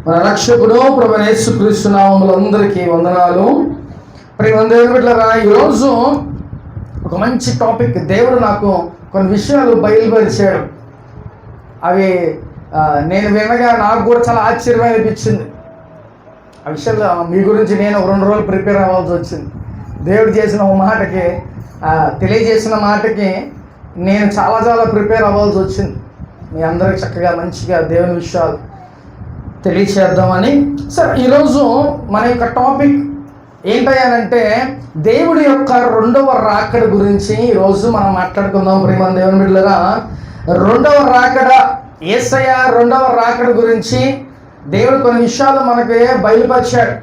మన రక్షకుడు ప్రభువైన యేసుక్రీస్తు నామములో అందరికీ వందనాలు. ప్రియమైన దేవుని బిడ్డలారా, ఈరోజు ఒక మంచి టాపిక్ దేవుడు నాకు కొన్ని విషయాలు బయలుపరిచాడు. అవి నేను వినగా నాకు కూడా చాలా ఆశ్చర్యం అనిపించింది. ఆ విషయాలు మీ గురించి నేను 2 రోజులు ప్రిపేర్ అవ్వాల్సి వచ్చింది. దేవుడు చేసిన ఒక మాటకి, తెలియజేసిన మాటకి నేను చాలా ప్రిపేర్ అవ్వాల్సి వచ్చింది. మీ అందరికి చక్కగా మంచిగా దేవుని విషయాలు తెలియచేద్దామని. సరే, ఈరోజు మన యొక్క టాపిక్ ఏంటంటే దేవుడి యొక్క 2వ రాకడ గురించి ఈరోజు మనం మాట్లాడుకుందాం. ప్రియమైన దేవుని బిడ్డలారా, 2వ రాకడ, యేసయ్య 2వ రాకడ గురించి దేవుడు కొన్ని విషయాలు మనకి బయలుపరిచాడు.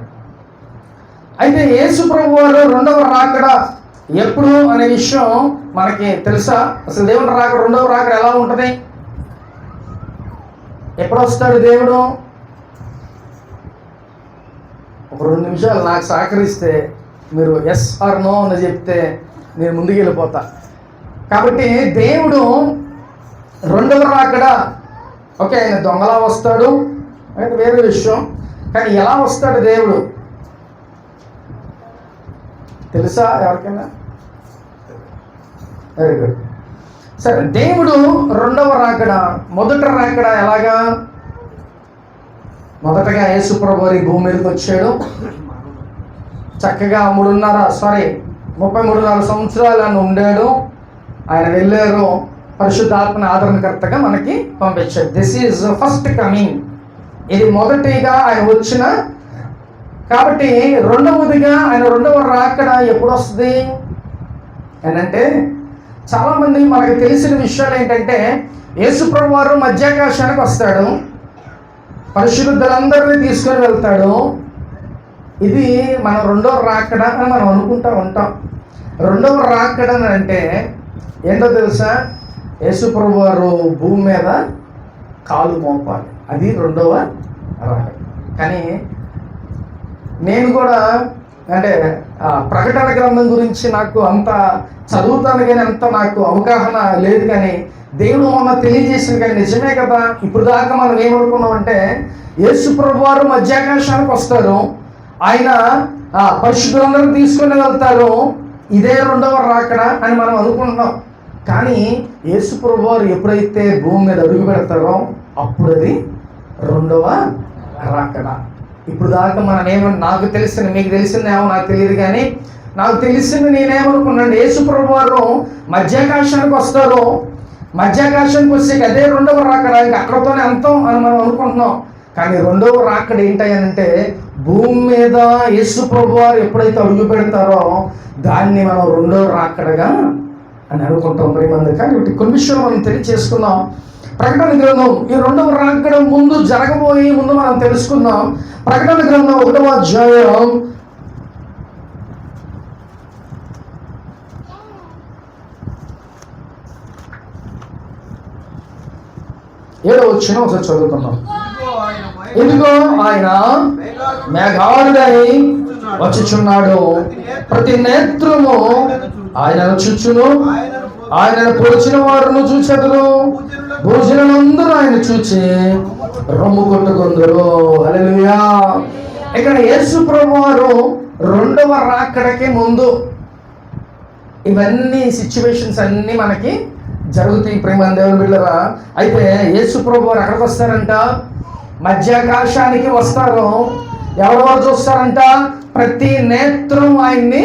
అయితే యేసు ప్రభువారు 2వ రాకడ ఎప్పుడు అనే విషయం మనకి తెలుసా? అసలు దేవుడి రాకడ, 2వ రాకడ ఎలా ఉంటుంది? ఎప్పుడు వస్తాడు దేవుడు? ఒక 2 నిమిషాలు నాకు సహకరిస్తే, మీరు ఎస్ ఆర్ నో అని చెప్తే నేను ముందుకు వెళ్ళిపోతా. కాబట్టి దేవుడు 2వ రాకడ, ఓకే, ఆయన దొంగలా వస్తాడు, అయితే వేరే విషయం. కానీ ఎలా వస్తాడు దేవుడు తెలుసా ఎవరికైనా? Very good. సరే, దేవుడు 2వ రాకడ, మొదట రాకడ ఎలాగా? మొదటగా యేసు ప్రభువు ఈ భూమి మీదకి వచ్చాడు. చక్కగా 33.5 సంవత్సరాలు ఆయన ఉండాడు. ఆయన వెళ్ళారు, పరిశుద్ధాత్మని ఆదరణకర్తగా మనకి పంపించాడు. This is first coming. ఇది మొదటిగా ఆయన వచ్చిన. కాబట్టి రెండవదిగా ఆయన 2వ రాకడ ఎప్పుడు వస్తుంది అని అంటే, చాలామంది మనకు తెలిసిన విషయాలు ఏంటంటే, యేసు ప్రభువు వారు మధ్యాకాశానికి వస్తాడు, పరిశుద్ధులందరినీ తీసుకొని వెళ్తాడు. ఇది మన 2వ రాకడ అని మనం అనుకుంటూ ఉంటాం. 2వ రాకడ అంటే ఏంటో తెలుసా? యేసు ప్రభువు వారు భూమి మీద కాలు మోపాలి, అది 2వ రాకడ. కానీ నేను కూడా అంటే ప్రకటన గ్రంథం గురించి నాకు అంత చదువుతాను కానీ అంత నాకు అవగాహన లేదు. కానీ దేవుడు మొన్న తెలియజేసింది. కానీ నిజమే కదా, ఇప్పుడు దాకా మనం ఏమనుకున్నామంటే యేసు ప్రభువు వారు మధ్యాకాశానికి వస్తారు, ఆయన పరిశుద్ధులందరూ తీసుకుని వెళ్తారు, ఇదే 2వ రాకడ అని మనం అనుకుంటున్నాం. కానీ యేసు ప్రభువు వారు ఎప్పుడైతే భూమి మీద అడుగు పెడతారో అప్పుడు అది 2వ రాకడ. ఇప్పుడు దాకా మనం నాకు తెలిసింది, మీకు తెలిసిందేమో నాకు తెలియదు, కానీ నాకు తెలిసింది నేనేమనుకున్నాను, యేసు ప్రభువు వారు మధ్యాకాశానికి వస్తారు, మధ్యాకాశానికి వస్తే అదే 2వ రాకడ, ఇంకా అక్కడతోనే అంతం అని మనం అనుకుంటున్నాం. కానీ 2వ రాకడ ఏంటంటే భూమి మీద యేసు ప్రభువు వారు ఎప్పుడైతే అడుగు పెడతారో దాన్ని మనం 2వ రాకడగా అని అనుకుంటాం. ప్రియమంది, కానీ కొన్ని విషయాలు మనం తెలియచేసుకుందాం. ప్రకటన గ్రంథం ఈ 2వ రాకడ ముందు జరగబోయే ముందు మనం తెలుసుకుందాం. ప్రకటన గ్రంథం 1వ అధ్యాయం 7వ వచనం ఒకసారి చదువుకుందాం. ఇదిగో ఆయన మేఘారుడై వచ్చుచున్నాడు, ప్రతి నేత్రము ఆయనను చూచును, ఆయనను పొడిచిన వారును చూచెదరు, భూజనులందరూ ఆయన చూచి రొమ్ము కొట్టుకుందరు. హల్లెలూయా. ఇక్కడ యేసు ప్రభువు వారు 2వ రాకడకి ముందు ఇవన్నీ సిచ్యువేషన్స్ అన్నీ మనకి జరుగుతాయి. ప్రేమ దేవుని బిడ్డలారా, అయితే యేసు ప్రభువు వారు ఎక్కడికి వస్తారంట? మధ్యాకాశానికి వస్తారు. ఎవరెవరు చూస్తారంట? ప్రతి నేత్రం ఆయన్ని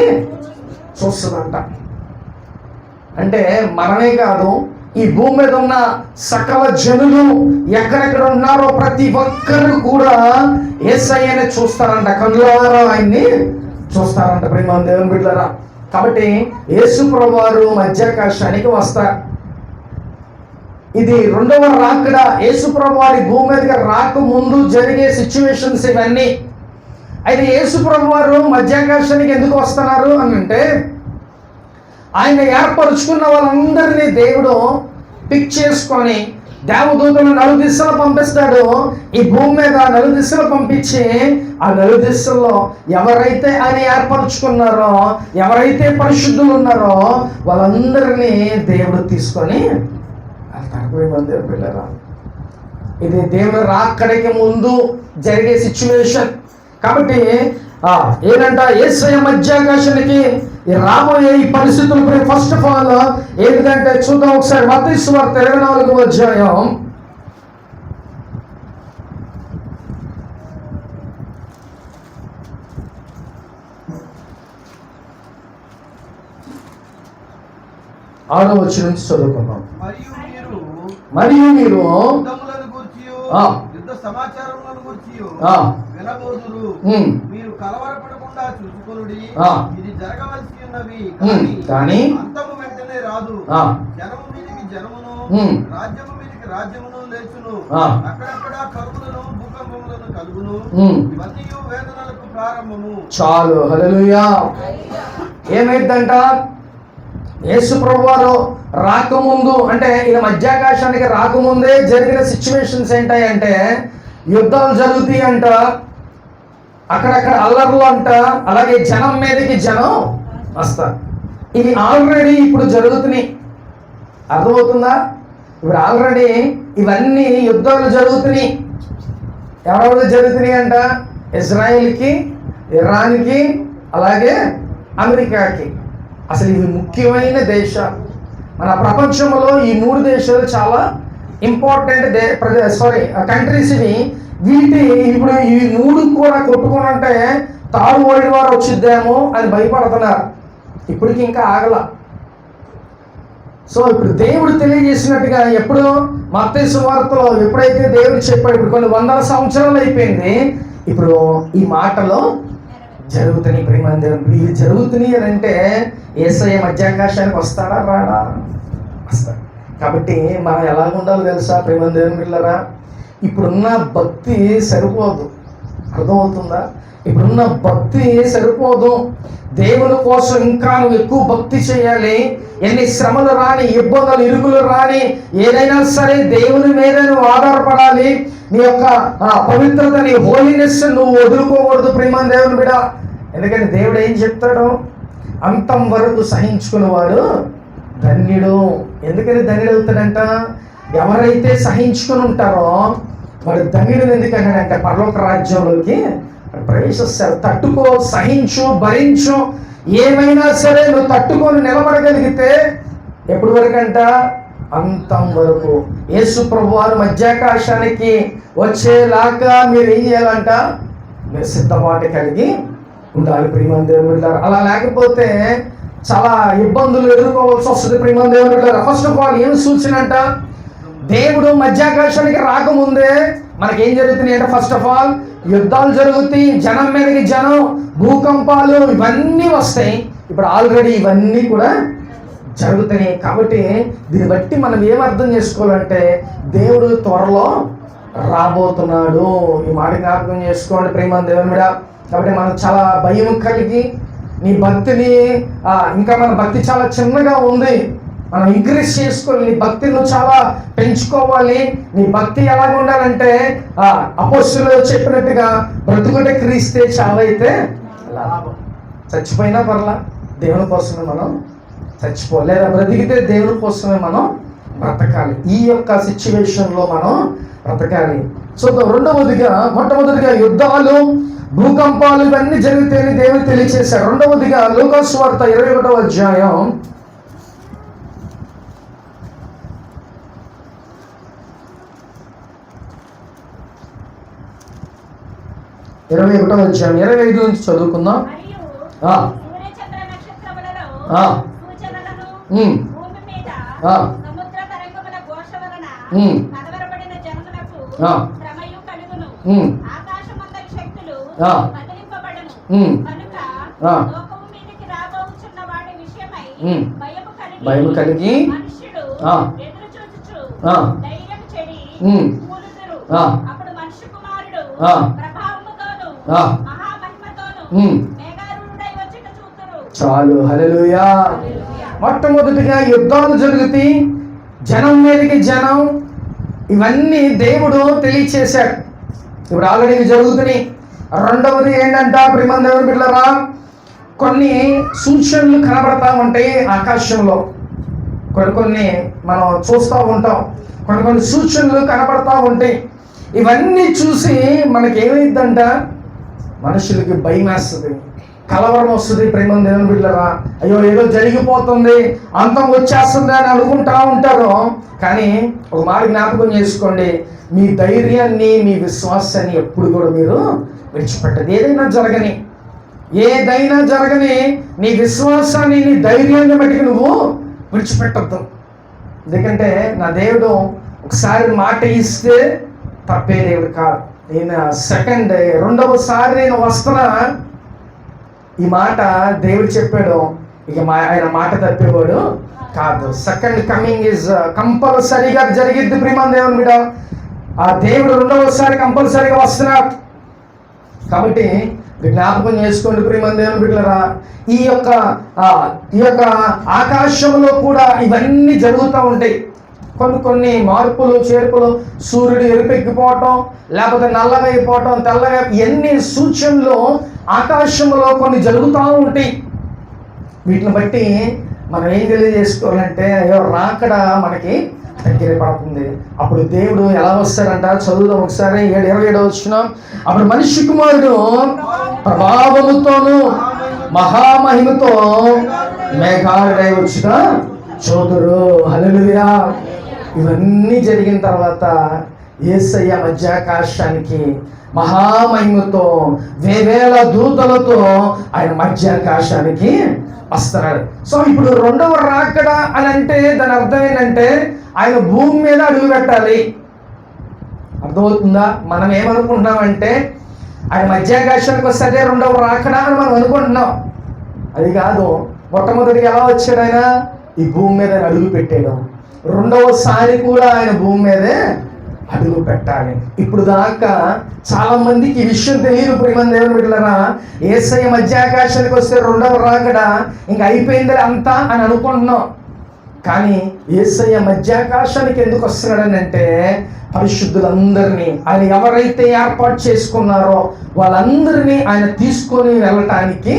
చూస్తుందంట. అంటే మనమే కాదు, ఈ భూమి మీద ఉన్న సకల జనులు ఎక్కడెక్కడ ఉన్నారో ప్రతి ఒక్కరు కూడా యేసయ్యనే చూస్తారంట, కన్నులారా ఆయన్ని చూస్తారంట. ప్రేమ దేవుని బిడ్డలారా, కాబట్టి యేసు ప్రభువు వారు మధ్యాకాశానికి వస్తారు. ఇది 2వ రాకడ. యేసు ప్రభువు వారి భూమి మీదకి రాకముందు జరిగే సిచ్యువేషన్స్ ఇవన్నీ. అయితే యేసు ప్రభువు వారు మధ్యాకాశానికి ఎందుకు వస్తున్నారు అని అంటే, ఆయన ఏర్పరుచుకున్న వాళ్ళందరినీ దేవుడు పిక్ చేసుకొని దేవదూతలను 4 దిశలు పంపిస్తాడు. ఈ భూమి మీద 4 దిశలు పంపించి ఆ 4 దిశల్లో ఎవరైతే ఆయన ఏర్పరచుకున్నారో, ఎవరైతే పరిశుద్ధులు ఉన్నారో వాళ్ళందరినీ దేవుడు తీసుకొని వెళ్తారు. పిల్లరా, ఇది దేవుని రాకడికి ముందు జరిగే సిచ్యువేషన్. కాబట్టి ఏంటంట, యేసయ్య మధ్యాకాశానికి రాబోయే ఈ పరిస్థితులపై ఫస్ట్ ఆఫ్ ఆల్ ఏంటంటే చూద్దాం ఒకసారి. మత్తయి సువార్త 24వ అధ్యాయం 6వ వచనం నుంచి చదువుకున్నాం. మరియు మీరు యుద్ధ సమాచారములను గురించి వినబోదురు. మీరు కలవరపడకుండా చూసుకొనుడి. ఇది జరగవలసి ఉన్నవి, కానీ అంతము వెంటనే రాదు. జనము మీదికి జనమును, రాజ్యము మీదికి రాజ్యమును లేచును. అక్కడక్కడ కరువులను భూకంపములను కలుగును. ఇవన్నీ వేదనలకు ప్రారంభము. చాలు. హల్లెలూయా. ఏమైందంట, యేసు ప్రభువారు రాకముందు, అంటే ఈయన మధ్యాకాశానికి రాకముందే జరిగిన సిచ్యువేషన్స్ ఏంటాయంటే, యుద్ధాలు జరుగుతాయి అంట, అక్కడక్కడ అల్లర్లు అంట, అలాగే జనం మీదకి జనం వస్తారు. ఇవి ఆల్రెడీ ఇప్పుడు జరుగుతున్నాయి. అర్థమవుతుందా? ఇప్పుడు ఆల్రెడీ ఇవన్నీ యుద్ధాలు జరుగుతున్నాయి. ఎవరెవరు జరుగుతున్నాయి అంట? ఇజ్రాయిల్కి, ఇరాన్కి, అలాగే అమెరికాకి. అసలు ఇవి ముఖ్యమైన దేశాలు. మన ప్రపంచంలో ఈ 3 దేశాలు చాలా ఇంపార్టెంట్ కంట్రీస్. ఇవి ఇప్పుడు ఈ 3 కూడా కొట్టుకుని అంటే థర్డ్ వరల్డ్ వార్ వచ్చిద్దేమో అని భయపడుతున్నారు. ఇప్పటికి ఇంకా ఆగల. సో ఇప్పుడు దేవుడు తెలియజేసినట్టుగా ఎప్పుడు మత్తయి సువార్తలో ఎప్పుడైతే దేవుడు చెప్పాడు, ఇప్పుడు కొన్ని వందల సంవత్సరాలు అయిపోయింది, ఇప్పుడు ఈ మాటలు జరుగుతున్నాయి. ప్రేమ దేవుడు, ఇవి జరుగుతున్నాయి అని అంటే యేసయ్య మధ్యాకాశానికి వస్తాడా రాడా? వస్తాడు. కాబట్టి మనం ఎలా ఉండాలో తెలుసా ప్రేమ దేవుని పిల్లరా? ఇప్పుడున్న భక్తి సరిపోదు. అర్థమవుతుందా? ఇప్పుడున్న భక్తి సరిపోదు. దేవుని కోసం ఇంకా నువ్వు ఎక్కువ భక్తి చేయాలి. ఎన్ని శ్రమలు రాని, ఇబ్బందులు, ఇరుకులు రాని, ఏదైనా సరే దేవుని మీద నువ్వు ఆధారపడాలి. నీ యొక్క పవిత్రత, నీ హోలీనెస్ నువ్వు వదులుకోకూడదు ప్రేమ దేవుని బిడ్డ. ఎందుకంటే దేవుడు ఏం చెప్తాడు? అంతం వరకు సహించుకునేవాడు ధన్యుడు. ఎందుకని ధన్యుడు అవుతాడంట? ఎవరైతే సహించుకుని ఉంటారో వాడు ధన్యుడు. ఎందుకన్నాడంటే పరలోక రాజ్యంలోకి ప్రవేశిస్తారు. తట్టుకో, సహించు, భరించు. ఏమైనా సరే నువ్వు తట్టుకొని నిలబడగలిగితే ఎప్పటి వరకు అంట? అంతం వరకు. యేసు ప్రభువారు మధ్యాకాశానికి వచ్చేలాగా మీరు ఏం చేయాలంట? మీరు సిద్ధపాటు కలిగి ఉండాలి ప్రియమైన దేవుని బిడ్డలారా. అలా లేకపోతే చాలా ఇబ్బందులు ఎదుర్కోవాల్సి వస్తుంది ప్రియమైన దేవుని బిడ్డలారా. ఫస్ట్ ఆఫ్ ఆల్ ఏం సూచన అంట? దేవుడు మధ్యాకాశానికి రాకముందే మనకేం జరుగుతున్నాయి అంటే, ఫస్ట్ ఆఫ్ ఆల్ యుద్ధాలు జరుగుతాయి, జనం మీదకి జనం, భూకంపాలు, ఇవన్నీ వస్తాయి. ఇప్పుడు ఆల్రెడీ ఇవన్నీ కూడా జరుగుతున్నాయి. కాబట్టి దీన్ని బట్టి మనం ఏం అర్థం చేసుకోవాలంటే దేవుడు త్వరలో రాబోతున్నాడు. ఈ మాట జ్ఞాపకం చేసుకోండి ప్రేమ దేవుని మీద. కాబట్టి మనం చాలా భయం కలిగి నీ భక్తిని, ఇంకా మన భక్తి చాలా చిన్నగా ఉంది, మనం ఇంక్రీజ్ చేసుకోవాలి. నీ భక్తిని నువ్వు చాలా పెంచుకోవాలి. నీ భక్తి ఎలాగ ఉండాలంటే అపోస్తలులు చెప్పినట్టుగా బ్రతుకుంటే క్రీస్తే, చావైతే లాభం. చచ్చిపోయినా పర్లా దేవుని కోసమే మనం చచ్చిపోవాలి, లేదా బ్రతికితే దేవుని కోసమే మనం బ్రతకాలి. ఈ యొక్క సిచ్యువేషన్లో మనం బ్రతకాలి. సో మొట్టమొదటిగా యుద్ధాలు, భూకంపాలు ఇవన్నీ జరిగితేనే దేవుడు తెలియచేశాడు. రెండవదిగా లూకాసు సువార్త 21వ అధ్యాయం 25 నుంచి చదువుకుందాం. భయము కలిగి చాలు. హల్లెలూయా. మొట్టమొదటిగా యుద్ధాలు జరుగుతాయి, జనం మీదకి జనం, ఇవన్నీ దేవుడు తెలియచేశాడు. ఇప్పుడు ఆల్రెడీ జరుగుతున్నాయి. రెండవది ఏంటంట ప్రియమైన దేవుని బిడ్డలారా, కొన్ని సూచనలు కనబడతా ఉంటాయి ఆకాశంలో. కొన్ని మనం చూస్తూ ఉంటాం. కొన్ని సూచనలు కనబడతా ఉంటాయి. ఇవన్నీ చూసి మనకేమైందంట, మనుషులకి భయం వేస్తుంది, కలవరం వస్తుంది. ప్రేమ దేవుని బిడ్డలారా, అయ్యో ఏదో జరిగిపోతుంది, అంతం వచ్చేస్తుంది అని అనుకుంటా ఉంటారు. కానీ ఒక మాట జ్ఞాపకం చేసుకోండి, మీ ధైర్యాన్ని, మీ విశ్వాసాన్ని ఎప్పుడు కూడా మీరు విడిచిపెట్టదు. ఏదైనా జరగని నీ విశ్వాసాన్ని, నీ ధైర్యాన్ని బట్టి నువ్వు విడిచిపెట్టద్దు. ఎందుకంటే నా దేవుడు ఒకసారి మాట ఇస్తే తప్పే దేవుడు కాదు. నేను రెండవసారి నేను వస్తున్నా, ఈ మాట దేవుడు చెప్పాడు, ఇక ఆయన మాట తప్పేవాడు కాదు. సెకండ్ కమింగ్ ఇస్ కంపల్సరీగా జరిగిద్ది. ప్రియమైన దేవుని బిడ్డ, ఆ దేవుడు రెండవసారి కంపల్సరీగా వస్తున్నాడు. కాబట్టి జ్ఞాపకం చేసుకోండి ప్రియమైన దేవుని బిడ్డలారా, ఈ యొక్క ఆకాశంలో కూడా ఇవన్నీ జరుగుతూ ఉంటాయి. కొన్ని మార్పులు చేర్పులు, సూర్యుడు ఎరుపెక్కిపోవటం, లేకపోతే నల్లగా అయిపోవటం, తెల్లగా, ఎన్ని సూచనలు ఆకాశంలో కొన్ని జరుగుతూ ఉంటాయి. వీటిని బట్టి మనం ఏం తెలియజేసుకోవాలంటే, అయ్యో రాకడ మనకి దగ్గర పడుతుంది. అప్పుడు దేవుడు ఎలా వస్తాడంట, చదువుదాం ఒకసారి. 7:27 వచనం. అప్పుడు మనిషి కుమారుడు ప్రభావముతోను మహామహిమతో మేఘాలుడై వచ్చుట చూదురు. హల్లెలూయా. ఇవన్నీ జరిగిన తర్వాత యేసయ్య మధ్యాకాశానికి మహామహిమతో వేవేల దూతలతో ఆయన మధ్యాకాశానికి వస్తున్నాడు. సో ఇప్పుడు రెండవ రాకడ అని అంటే దాని అర్థం ఏంటంటే ఆయన భూమి మీద అడుగు పెట్టాలి. అర్థమవుతుందా? మనం ఏమనుకుంటున్నామంటే ఆయన మధ్యాకాశానికి వస్తే రెండవ రాకడ అని మనం అనుకుంటున్నాం. అది కాదు. మొట్టమొదటిగా ఎలా వచ్చాడు ఆయన? ఈ భూమి మీద అడుగు పెట్టాడు. రెండవసారి కూడా ఆయన భూమి మీదే అడుగు పెట్టాలి. ఇప్పుడు దాకా చాలా మందికి ఈ విషయం తెలియదు. ప్రియమైన దేవుని బిడ్డలారా, యేసయ్య మధ్యాకాశానికి వస్తే రెండవ రాకడ ఇంకా అయిపోయింది అంతా అని అనుకుంటున్నాం. కానీ యేసయ్య మధ్యాకాశానికి ఎందుకు వస్తున్నాడని అంటే, పరిశుద్ధులందరినీ ఆయన ఎవరైతే ఏర్పాటు చేసుకున్నారో వాళ్ళందరినీ ఆయన తీసుకొని వెళ్ళటానికి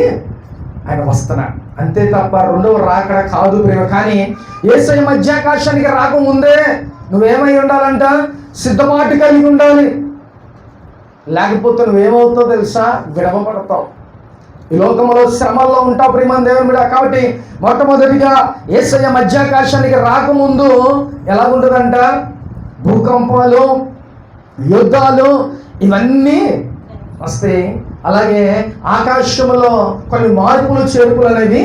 ఆయన వస్తున్నాడు. అంతే తప్ప రెండవ రాకడ కాదు ప్రేమ. కానీ యేసయ్య మధ్యాకాశానికి రాకముందే నువ్వేమై ఉండాలంట? సిద్ధపాటు కలిగి ఉండాలి. లేకపోతే నువ్వేమవుతావు తెలుసా? విడవబడతావు. ఈ లోకంలో శ్రమల్లో ఉంటావు ప్రియమైన దేవుని బిడ్డ. కాబట్టి మొట్టమొదటిగా యేసయ్య మధ్యాకాశానికి రాకముందు ఎలాగుంటుందంట? భూకంపాలు, యుద్ధాలు ఇవన్నీ వస్తాయి. అలాగే ఆకాశంలో కొన్ని మార్పులు చేర్పులు అనేవి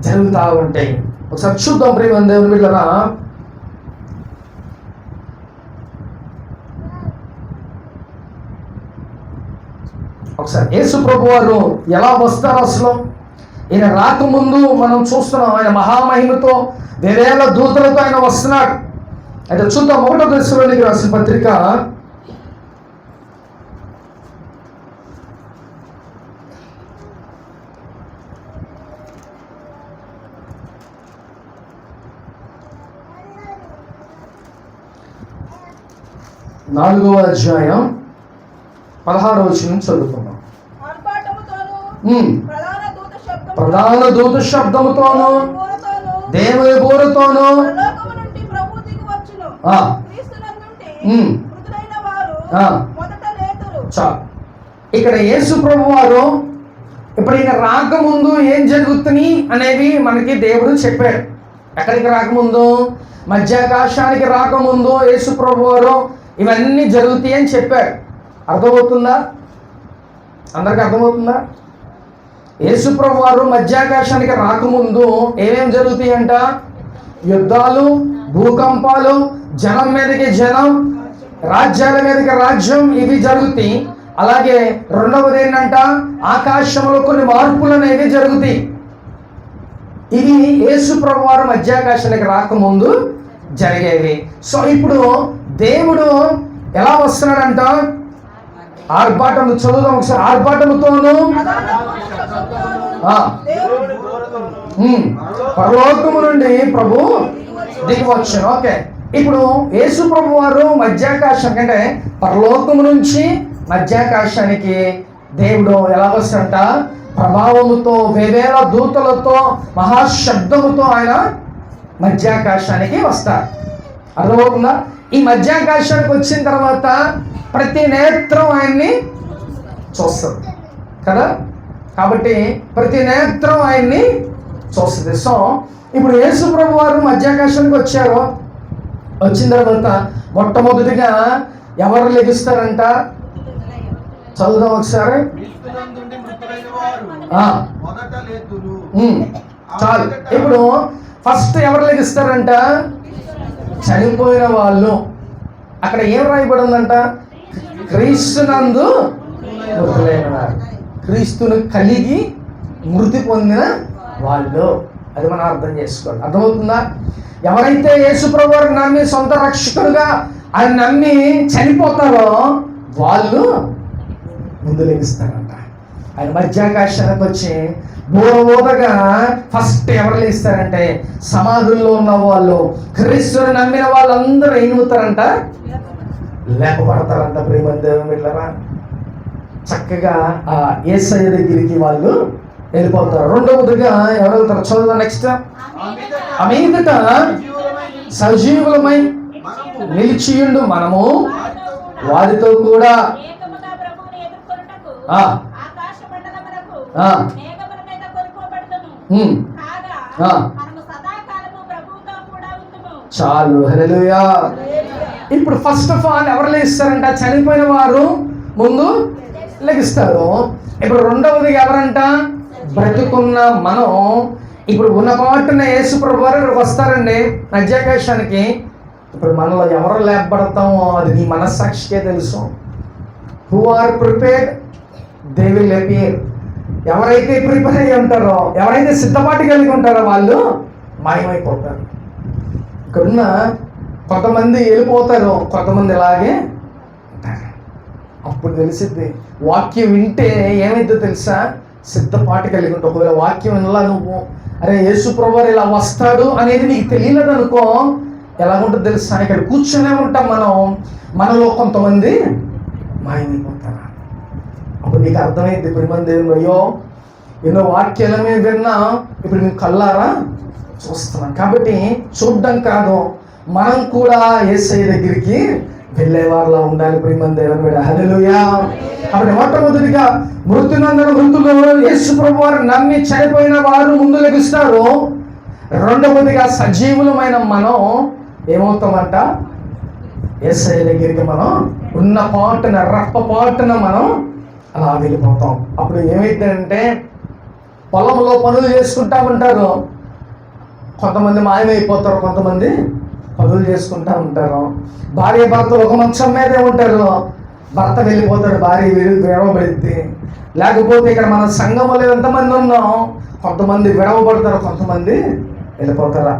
జరుగుతూ ఉంటాయి. ఒకసారి చూద్దాం ప్రియమైన దేవుని బిడ్డలారా. ఒకసారి యేసు ప్రభు వారు ఎలా వస్తారు అసలు? ఈయన రాకముందు మనం చూస్తున్నాం, ఆయన మహామహిమతో వేవేల దూతలతో ఆయన వస్తున్నాడు. అయితే చూద్దాం. 1 దశలోనికి రాసిన పత్రిక 4వ అధ్యాయం 16వ వచనం చదువుకున్నాం. ప్రధాన దూత శబ్దముతోను దేవుని బూరతోను ఇక్కడ యేసు ప్రభు వారు ఇప్పుడు ఈయన రాకముందు ఏం జరుగుతుంది అనేవి మనకి దేవుడు చెప్పాడు. ఎక్కడికి రాకముందు? మధ్యాకాశానికి రాకముందు యేసు ప్రభు వారు ఇవన్నీ జరుగుతాయి అని చెప్పాడు. అర్థమవుతుందా? అందరికి అర్థమవుతుందా? యేసు ప్రభు వారు మధ్యాకాశానికి రాకముందు ఏమేమి జరుగుతాయి అంట? యుద్ధాలు, భూకంపాలు, జనం మీదకి జనం, రాజ్యాల మీదకి రాజ్యం, ఇవి జరుగుతాయి. అలాగే రెండవది ఏంటంట? ఆకాశంలో కొన్ని మార్పులు అనేవి జరుగుతాయి. ఇవి యేసు ప్రభు వారు మధ్యాకాశానికి రాకముందు జరిగేవి. సో ఇప్పుడు దేవుడు ఎలా వస్తున్నాడంట? ఆర్భాటం. చదువుదాం ఒకసారి. ఆర్భాటముతోను పరలోకము నుండి ప్రభు దిగి వచ్చాను. ఓకే, ఇప్పుడు యేసు ప్రభు వారు మధ్యాకాశం అంటే పరలోకము నుంచి మధ్యాకాశానికి దేవుడు ఎలా వస్తాడంట? ప్రభావముతో, వేవేల దూతలతో, మహాశబ్దముతో ఆయన మధ్యాకాశానికి వస్తారు. అర్థమవుతుందా? ఈ మధ్యాకాశానికి వచ్చిన తర్వాత ప్రతి నేత్రం ఆయన్ని చూస్తుంది కదా. కాబట్టి ప్రతి నేత్రం ఆయన్ని చూస్తుంది. సో ఇప్పుడు యేసు ప్రభు వారు మధ్యాకాశానికి వచ్చారు. వచ్చిన తర్వాత మొట్టమొదటిగా ఎవరు లెగుస్తారంట? చదువుదాం ఒకసారి. చాలు. ఇప్పుడు ఫస్ట్ ఎవరు లెగుస్తారంట? చనిపోయిన వాళ్ళు. అక్కడ ఏం రాయబడి ఉందంట? క్రీస్తునందు మృతులైన వారు, క్రీస్తును కలిగి మృతి పొందిన వాళ్ళు. అది మనం అర్థం చేసుకోవాలి. అర్థమవుతుందా? ఎవరైతే యేసు ప్రభు వారిని నమ్మి సొంత రక్షకుడుగా ఆయన నమ్మి చనిపోతారో వాళ్ళు ముందు లెగిస్తారంట. ఆయన మధ్యాకాశానికి వచ్చి బోధగా ఫస్ట్ ఎవరు లేస్తారంటే సమాధుల్లో ఉన్న వాళ్ళు, క్రీస్తుని నమ్మిన వాళ్ళందరూ ఏమవుతారంట? లేపబడతారంట. ప్రేమ దేవుని బిడ్డలారా, చక్కగా ఆ యేసయ్య దగ్గరికి వాళ్ళు వెళ్ళిపోతారు. రెండవదిగా ఎవరు వెళ్తారు? చదువు నెక్స్ట్. ఆ మీదట సజీవులమై నిలిచియుండు మనము వారితో కూడా చాలు. హల్లెలూయా. ఇప్పుడు ఫస్ట్ ఆఫ్ ఆల్ ఎవరు లేస్తారంట? చనిపోయిన వారు ముందు లెగిస్తారు. ఇప్పుడు రెండవది ఎవరంట? బ్రతుకున్న మనం. ఇప్పుడు ఉన్నపాటున యేసు ప్రభు వారు వస్తారండి మధ్యాకాశానికి. ఇప్పుడు మనలో ఎవరు లేపబడతామో అది నీ మనస్సాక్షికే తెలుసు. Who are prepared they will appear. ఎవరైతే ప్రిపేర్ అయ్యి ఉంటారో, ఎవరైతే సిద్ధపాటు కలిగి ఉంటారో వాళ్ళు మాయమైపోతారు. ఇక్కడున్న కొంతమంది వెళ్ళిపోతారు, కొంతమంది ఇలాగే ఉంటారు. అప్పుడు తెలిసిద్ది. వాక్యం వింటే ఏమైందో తెలుసా? సిద్ధపాటు కలిగి ఉంటావు. ఒకవేళ వాక్యం వినలా నువ్వు, అరే యేసు ప్రభువారు ఇలా వస్తాడు అనేది నీకు తెలియలేదు అనుకో, ఎలాగుంటుంది తెలుసా? ఇక్కడ కూర్చొనే ఉంటాం మనం, మనలో కొంతమంది మాయమైపోతారు. అప్పుడు నీకు అర్థమైంది. ఇప్పుడు మంది అయ్యో ఎన్నో వాక్యాల మీద విన్నా, ఇప్పుడు మేము కళ్ళారా చూస్తున్నాం. కాబట్టి చూడడం కాదు, మనం కూడా యేసయ్య దగ్గరికి వెళ్ళేవారిలా ఉండాలి. ప్రియమైన దేవుని బిడ్డ, హల్లెలూయా. కాబట్టి మొట్టమొదటిగా మృతునందన మృతులు యేసు ప్రభువారు నమ్మి చనిపోయిన వారు ముందు లెగుస్తారు. రెండవదిగా సజీవులమైన మనం ఏమవుతామంట? యేసయ్య దగ్గరికి మనం ఉన్న పాటున రప్పపాటున మనం అలా వెళ్ళిపోతాం. అప్పుడు ఏమైందంటే పొలంలో పనులు చేసుకుంటా ఉంటారు, కొంతమంది మాయమైపోతారు, కొంతమంది పనులు చేసుకుంటా ఉంటారు. భార్య భర్తలు ఒక మంచం మీదే ఉంటారు, భర్త వెళ్ళిపోతాడు, భార్య విడవబడిద్ది. లేకపోతే ఇక్కడ మన సంఘంలో ఎంతమంది ఉన్నాం, కొంతమంది విడవబడతారు, కొంతమంది వెళ్ళిపోతారు.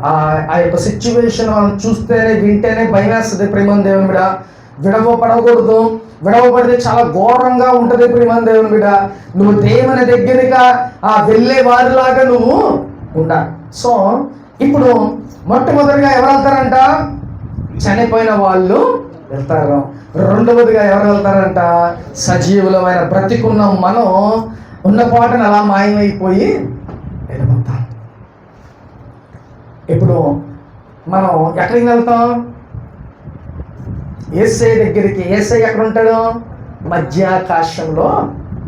ఆ యొక్క సిచ్యువేషన్ మనం చూస్తేనే వింటేనే భయం వేస్తుంది. ప్రేమ దేవుని బిడ్డ, విడవబడకూడదు. విడవబడితే చాలా ఘోరంగా ఉంటుంది. ప్రేమ దేవుని బిడ్డ, నువ్వు దేవుని దగ్గరగా వెళ్ళే వారిలాగా నువ్వు ఉండాలి. సో ఇప్పుడు మొట్టమొదటిగా ఎవరు వెళ్తారంట? చనిపోయిన వాళ్ళు వెళ్తారు. రెండవదిగా ఎవరు వెళ్తారంట? సజీవులమైన బ్రతికున్న మనం ఉన్న పాటను అలా మాయమైపోయి వెళ్ళిపోతాం. ఇప్పుడు మనం ఎక్కడికి వెళ్తాం? యేసయ్య దగ్గరికి. యేసయ్య ఎక్కడ ఉంటాడు? మధ్యాకాశంలో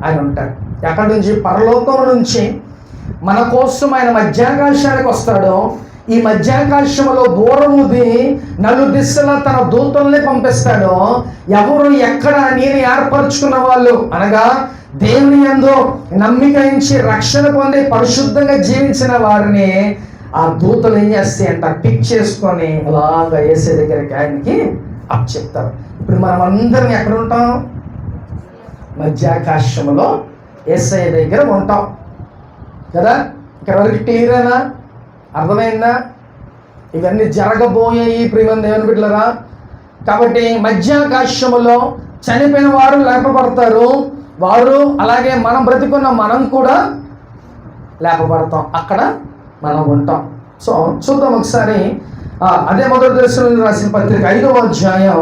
ఆయన ఉంటాడు. ఎక్కడి నుంచి? పరలోకం నుంచి మన కోసం ఆయన మధ్యాకాశానికి వస్తాడు. ఈ మధ్యాకాశంలో దూరముది నలుదిశలా తన దూతల్ని పంపిస్తాడు. ఎవరు ఎక్కడ? నేను ఏర్పరచుకున్న వాళ్ళు, అనగా దేవుని యందు నమ్మిక ఉంచి రక్షణ పొంది పరిశుద్ధంగా జీవించిన వారిని ఆ దూతలు ఏం చేస్తాయంట? పిక్ చేసుకొని అలాగా యేసయ్య దగ్గరికి ఆయనకి అప్ చెప్తారు. ఇప్పుడు మనం అందరం ఎక్కడ ఉంటాం? మధ్యాకాశంలో యేసయ్య దగ్గర ఉంటాం కదా. ఇక్కడ వరకు క్లియరేనా? అర్థమైందా? ఇవన్నీ జరగబోయాయి ప్రియమైన దేవుని బిడ్డలారా. కాబట్టి మధ్యాకాశములో చనిపోయిన వారు లేపబడతారు, వారు అలాగే మనం బ్రతికున్న మనం కూడా లేపబడతాం, అక్కడ మనం ఉంటాం. సో చూద్దాం ఒకసారి. అదే మొదటి దశలో రాసిన పత్రిక 5వ అధ్యాయం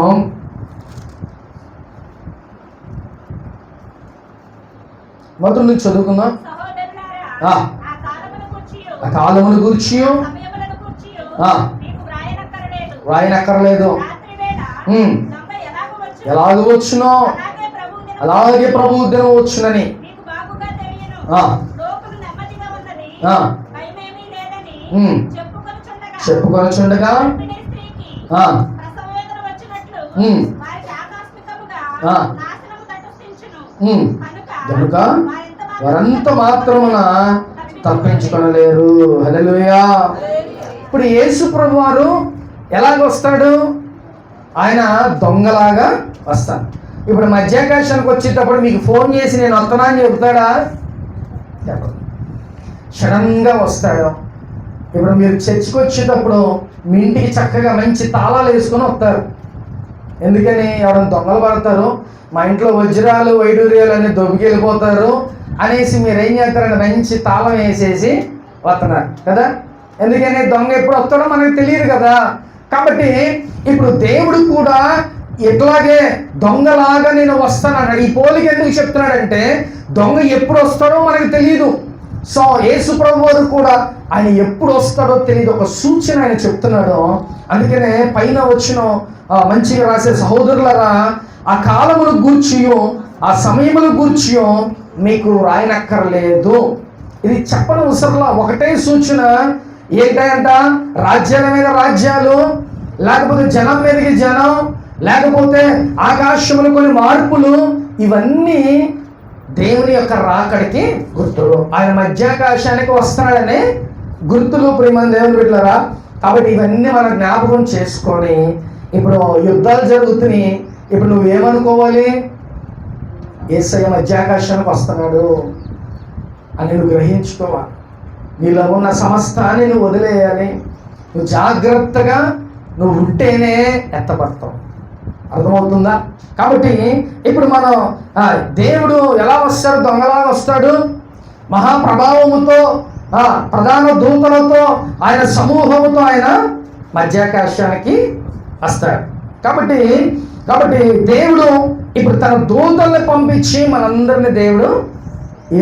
మొదటి నుంచి చదువుకుందాం. ఆ కాలమును గూర్చి రాయనక్కర్లేదు. దొంగ ఎలాగ వచ్చునో అలాగే ప్రభు దినం వచ్చునని నీకు బాగుగా తెలియను. ఆ. లోకము నెమ్మదిగా ఉన్నది, ఆ. భయమేమీ లేదని చెప్పుకొనుచుండగా చెప్పుకొనుచుండగా గర్భిణీ స్త్రీకి ఆ. ప్రసవ వేదన వచ్చినట్లు వారికి ఆకస్మికముగా ఆ. నాశనము తటస్థించును. కనుక వారెంత వారంత మాత్రమున తప్పించుకొనలేరు. హల్లెలూయా. ఇప్పుడు యేసు ప్రభు వారు ఎలాగొస్తాడు? ఆయన దొంగలాగా వస్తాడు. ఇప్పుడు మధ్యాకాశానికి వచ్చేటప్పుడు మీకు ఫోన్ చేసి నేను వస్తున్నా అని చెబుతాడా? చెప్పడు. సడన్గా వస్తాడు. ఇప్పుడు మీరు చర్చికి వచ్చేటప్పుడు మీ ఇంటికి చక్కగా మంచి తాళాలు వేసుకొని వస్తారు. ఎందుకని? ఎవరైనా దొంగలు పడతారు, మా ఇంట్లో వజ్రాలు వైడూర్యాలు అన్ని దొబ్బికి వెళ్ళిపోతారు అనేసి మీరు ఏం చేస్తారంటే మంచి తాళం వేసేసి వస్తున్నారు కదా. ఎందుకని? దొంగ ఎప్పుడు వస్తాడో మనకు తెలియదు కదా. కాబట్టి ఇప్పుడు దేవుడు కూడా ఎట్లాగే దొంగలాగా నేను వస్తాను అన్నాడు. ఈ పోలిక ఎందుకు చెప్తున్నాడంటే దొంగ ఎప్పుడు వస్తాడో మనకు తెలియదు. సో యేసు ప్రభు వారు కూడా ఆయన ఎప్పుడు వస్తాడో తెలియదు, ఒక సూచన ఆయన చెప్తున్నాడు. అందుకనే పైన వచ్చిన మంచిగా రాసే సహోదరులరా, ఆ కాలమును గూర్చియో ఆ సమయమును గూర్చియో మీకు రాయనక్కర్లేదు. ఇది చెప్పనవసరంలా. ఒకటే సూచన ఏంటంట? రాజ్యాల మీద రాజ్యాలు, లేకపోతే జనం మీదకి జనం, లేకపోతే ఆకాశములు కొన్ని మార్పులు, ఇవన్నీ దేవుని యొక్క రాకడికి గుర్తులు. ఆయన మధ్యాకాశానికి వస్తున్నాడనే గుర్తులు. ప్రియమైన దేవుని బిడ్డలారా, కాబట్టి ఇవన్నీ మనం జ్ఞాపకం చేసుకొని ఇప్పుడు యుద్ధాలు జరుగుతున్నాయి. ఇప్పుడు నువ్వేమనుకోవాలి? యేసయ్య మధ్యాకాశానికి వస్తున్నాడు అని నువ్వు గ్రహించుకోవాలి. నీలో ఉన్న సమస్తాన్ని నువ్వు వదిలేయాలి. నువ్వు జాగ్రత్తగా నువ్వు ఉంటేనే ఎత్తపడతావు. అర్థమవుతుందా? కాబట్టి ఇప్పుడు మనం దేవుడు ఎలా వస్తాడు? దొంగలాగా వస్తాడు. మహాప్రభావముతో, ప్రధాన దూతలతో, ఆయన సమూహముతో ఆయన మధ్యాకాశానికి వస్తాడు. కాబట్టి దేవుడు ఇప్పుడు తన దూతల్ని పంపించి మనందరినీ దేవుడు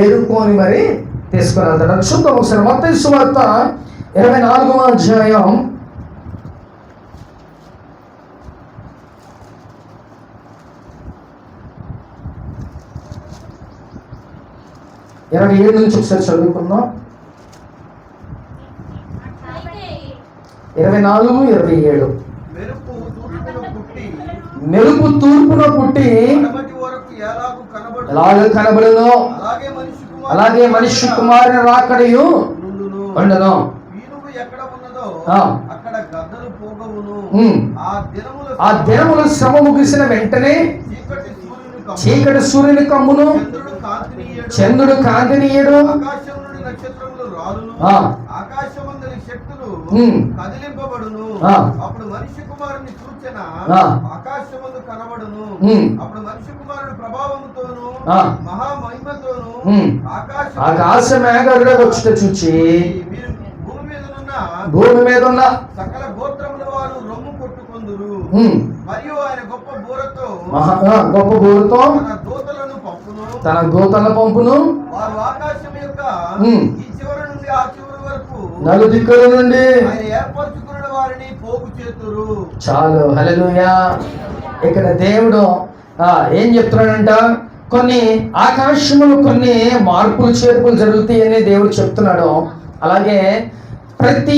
ఏరుకొని మరి తీసుకొని వెళ్తాడు. చూద్దాం ఒకసారి. మత్తయి సువార్త 24వ అధ్యాయం 27 నుంచి ఒకసారి చదువుకుందాం. 24-27. మెరుపు తూర్పున పుట్టి ఎలాగ కనబడునో అలాగే మనిషి కుమారుని రాకడయు ఉండను. ఆ దినములు శ్రమ ముగిసిన వెంటనే చీకటి సూర్యుని కమ్మును, చంద్రుడు కాంతినీయుడు, ఆకాశమందలి శక్తులు కదిలింపబడును. అప్పుడు మనిషి కుమారుని సూచన ఆకాశమందు కనబడును. అప్పుడు మనిషి కుమారుడు ప్రభావముతోను మహామహిమతోను ఆకాశ మేఘాలుగా వచ్చుట చూచి భూమి మీద ఉన్న సకల గోత్రముల వారు రొమ్ము కొట్టుకొందురు. మరియు ఆయన గొప్ప బూరతో తన దూతలను పంపును. వారు ఆకాశం యొక్క ఈ చివరి నుండి ఆ చివరి వరకు నలుదిక్కుల నుండి ఆయన ఏర్పరచుకున్న వారిని పోగు చేతురు. చాలు. హల్లెలూయా. ఇక్కడ దేవుడు ఏం చెప్తున్నాడంట? కొన్ని ఆకాశములు కొన్ని మార్పులు చేర్పులు జరుగుతాయని దేవుడు చెప్తున్నాడు. అలాగే ప్రతి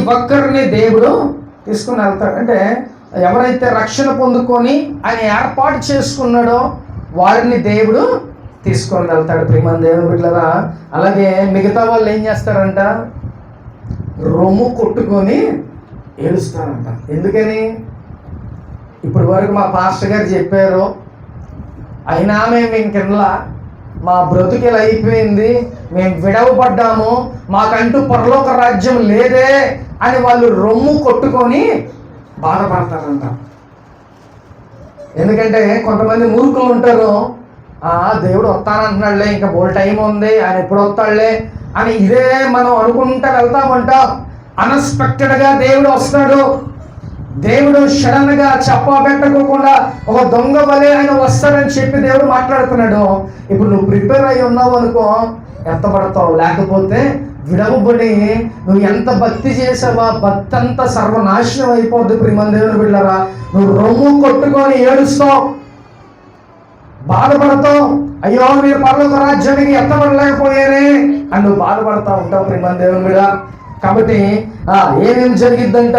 ఒక్కరిని దేవుడు తీసుకుని వెళ్తాడు. అంటే ఎవరైతే రక్షణ పొందుకొని ఆయన ఏర్పాటు చేసుకున్నాడో వారిని దేవుడు తీసుకొని వెళ్తాడు. ప్రియమైన దేవుని బిడ్డలారా, అలాగే మిగతా వాళ్ళు ఏం చేస్తారంట? రొమ్ము కొట్టుకొని ఏడుస్తారంట. ఎందుకని? ఇప్పటి వరకు మా పాస్టర్ గారు చెప్పారు, అయినా మేము ఇంకెలా మా బ్రతుకులు అయిపోయింది, మేము విడవబడ్డాము, మాకంటూ పరలోక రాజ్యం లేదే అని వాళ్ళు రొమ్ము కొట్టుకొని బాధపడతారంట. ఎందుకంటే కొంతమంది మూర్ఖులు ఉంటారు, దేవుడు వస్తానంటున్నాడులే, ఇంకా బోల్ టైం ఉంది, ఆయన ఎప్పుడు వస్తాడులే అని ఇదే మనం అనుకుంటా వెళ్తామంటాం. అన్ఎక్స్పెక్టెడ్గా దేవుడు వస్తాడు. దేవుడు సడన్ గా చెప్పా పెట్టకోకుండా ఒక దొంగ వలె ఆయన వస్తాడని చెప్పి దేవుడు మాట్లాడుతున్నాడు. ఇప్పుడు నువ్వు ప్రిపేర్ అయి ఉన్నావు అనుకో, ఎత్తపడతావు. లేకపోతే విడవబడి నువ్వు ఎంత భక్తి చేసావా, భక్తి అంతా సర్వనాశనం అయిపోద్ది. ప్రియమైన దేవుని బిడ్డలారా, నువ్వు రొమ్ము కొట్టుకొని ఏడుస్తావు, బాధపడతావు, అయ్యో మీరు పరలోక రాజ్యానికి ఎత్తబడలేకపోయానే అని నువ్వు బాధపడతా ఉంటావు. ప్రియమైన దేవుని బిడ్డ, కాబట్టి ఏమేమి జరిగిద్దంట,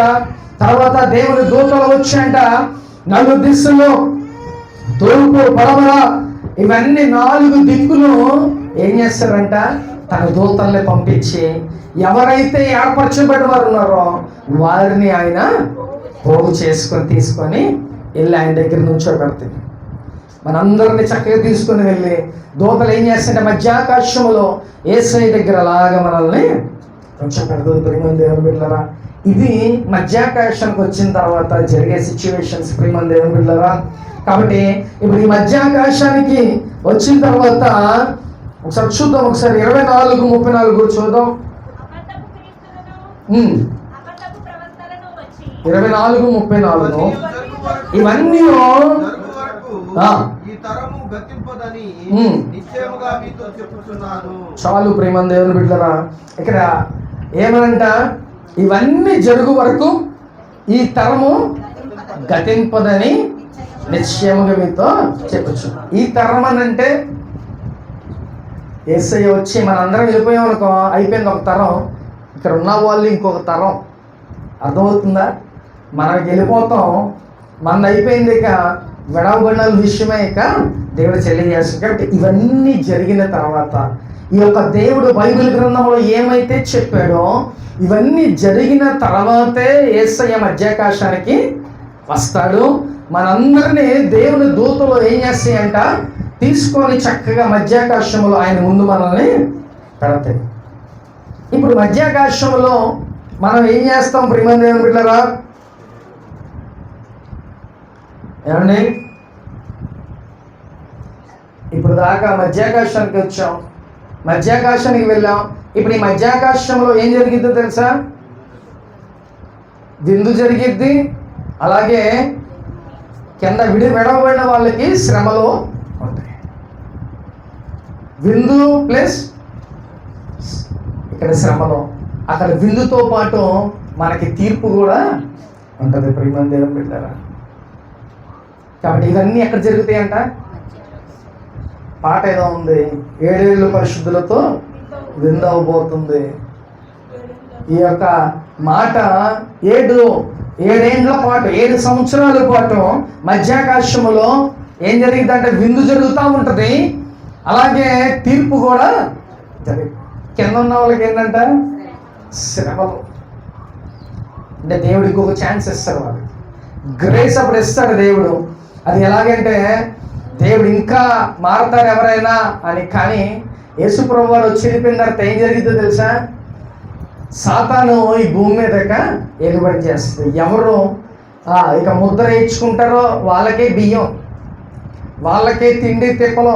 తర్వాత దేవుని దూతలు వచ్చాయంట, 4 దిశలు, తూర్పు పడమర, ఇవన్నీ 4 దిక్కులు ఏం చేస్తారంట, తన దూతల్ని పంపించి ఎవరైతే ఏర్పరచబడి వారు ఉన్నారో వారిని ఆయన పోగు చేసుకొని తీసుకొని వెళ్ళి ఆయన దగ్గర నుంచోబెడతాయి. మనందరినీ చక్కగా తీసుకుని వెళ్ళి దూతలు ఏం చేస్తాయంటే మధ్యాకాశంలో యేసయ్య దగ్గర అలాగా మనల్ని ఉంచబెడుతుంది. ప్రియమైన దేవుని బిడ్డలారా, ఇది మధ్యాకాశానికి వచ్చిన తర్వాత జరిగే సిచ్యువేషన్స్. ప్రియమైన దేవుని బిడ్డలారా, కాబట్టి ఇప్పుడు ఈ మధ్యాకాశానికి వచ్చిన తర్వాత ఒకసారి చూద్దాం, ఒకసారి 24:34 చూద్దాం. 24:34 ఇవన్నీ చాలు. ప్రేమ దేవుని బిడ్డలారా, ఇక్కడ ఏమనంట, ఇవన్నీ జరుగు వరకు ఈ తరము గతింపదని నిశ్చయముగా మీతో చెప్పచ్చు. ఈ తరం అని అంటే యేసయ్య వచ్చి మనందరం వెళ్ళిపోయాం అనుకో, అయిపోయింది ఒక తరం. ఇక్కడ ఉన్న వాళ్ళు ఇంకొక తరం. అర్థమవుతుందా? మనం వెళ్ళిపోతాం, మన అయిపోయింది, ఇక విడవబడిన విషయమే ఇక దేవుడు తెలియజేస్తుంది. కాబట్టి ఇవన్నీ జరిగిన తర్వాత ఈ యొక్క దేవుడు బైబిల్ గ్రంథంలో ఏమైతే చెప్పాడో ఇవన్నీ జరిగిన తర్వాతే యేసయ్య మధ్యాకాశానికి వస్తాడు. మనందరినీ దేవుని దూతలు ఏం చేస్తాయంట, తీసుకొని చక్కగా మధ్యాకాశంలో ఆయన ముందు మనల్ని పెడతాయి. ఇప్పుడు మధ్యాకాశంలో మనం ఏం చేస్తాం? ప్రియమైన దేవుని బిడ్డలారా, ఏమండి, ఇప్పుడు దాకా మధ్యాకాశానికి వచ్చాం, మధ్యాకాశానికి వెళ్ళాం. ఇప్పుడు ఈ మధ్యాకాశంలో ఏం జరిగిద్దో తెలుసా? విందు జరిగిద్ది, అలాగే కింద విడవబడిన వాళ్ళకి శ్రమలు ఉంటాయి. విందు ప్లస్ ఇక్కడ శ్రమలు, అక్కడ విందుతో పాటు మనకి తీర్పు కూడా ఉంటుంది. ప్రియమైన దేవుని బిడ్డలారా, కాబట్టి ఇవన్నీ ఎక్కడ జరుగుతాయంట? పాట ఏదో ఉంది, 7 ఏళ్ళు పరిశుద్ధులతో విందు అవబోతుంది. ఈ యొక్క మాట 7 ఏళ్ళ పాటు, 7 సంవత్సరాల పాటు మధ్యాకాశములో ఏం జరిగిందంటే విందు జరుగుతూ ఉంటుంది, అలాగే తీర్పు కూడా జరిగింది. కింద ఉన్న వాళ్ళకి ఏంటంట? శ్రమలు. అంటే దేవుడు ఇంకొక ఛాన్స్ ఇస్తాడు, వాళ్ళకి గ్రేస్ అప్పుడు ఇస్తాడు దేవుడు. అది ఎలాగంటే దేవుడు ఇంకా మారతారు ఎవరైనా అని. కానీ యేసుప్రభు వారు వచ్చి వెళ్ళిపోయిన తర్వాత ఏం జరిగిందో తెలుసా? సాతాను ఈ భూమి మీద ఎగుబడి చేస్తుంది. ఎవరు ఇక ముద్ర ఇచ్చుకుంటారో వాళ్ళకే బియ్యం, వాళ్ళకే తిండి తిప్పలు,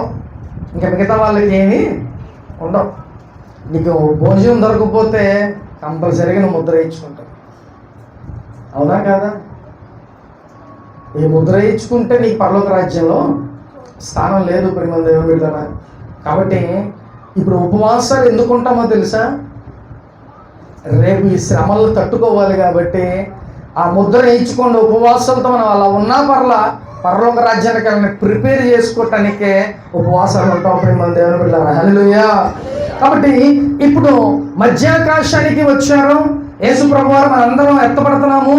ఇంకా మిగతా వాళ్ళకి ఏమీ ఉండవు. నీకు భోజనం దొరకకపోతే కంపల్సరీగా నువ్వు ముద్ర ఇచ్చుకుంటావు, అవునా కాదా? ఈ ముద్ర ఇచ్చుకుంటే నీకు పరలోక రాజ్యంలో స్థానం లేదు. ప్రియమైన దేవుని బిడ్డలారా, కాబట్టి ఇప్పుడు ఉపవాసాలు ఎందుకు ఉంటామో తెలుసా? రేపు ఈ శ్రమలు తట్టుకోవాలి కాబట్టి ఆ ముద్ర వేయించుకోండి. ఉపవాసాలతో మనం అలా ఉన్నా పరలోక రాజ్యానికి ప్రిపేర్ చేసుకోవటానికే ఉపవాసాలు ఉంటాం. ప్రియమైన దేవుని బిడ్డలారా, హల్లెలూయా. కాబట్టి ఇప్పుడు మధ్యాకాశానికి వచ్చారు యేసుప్రభు వారు, మనందరం ఎత్తపడుతున్నాము.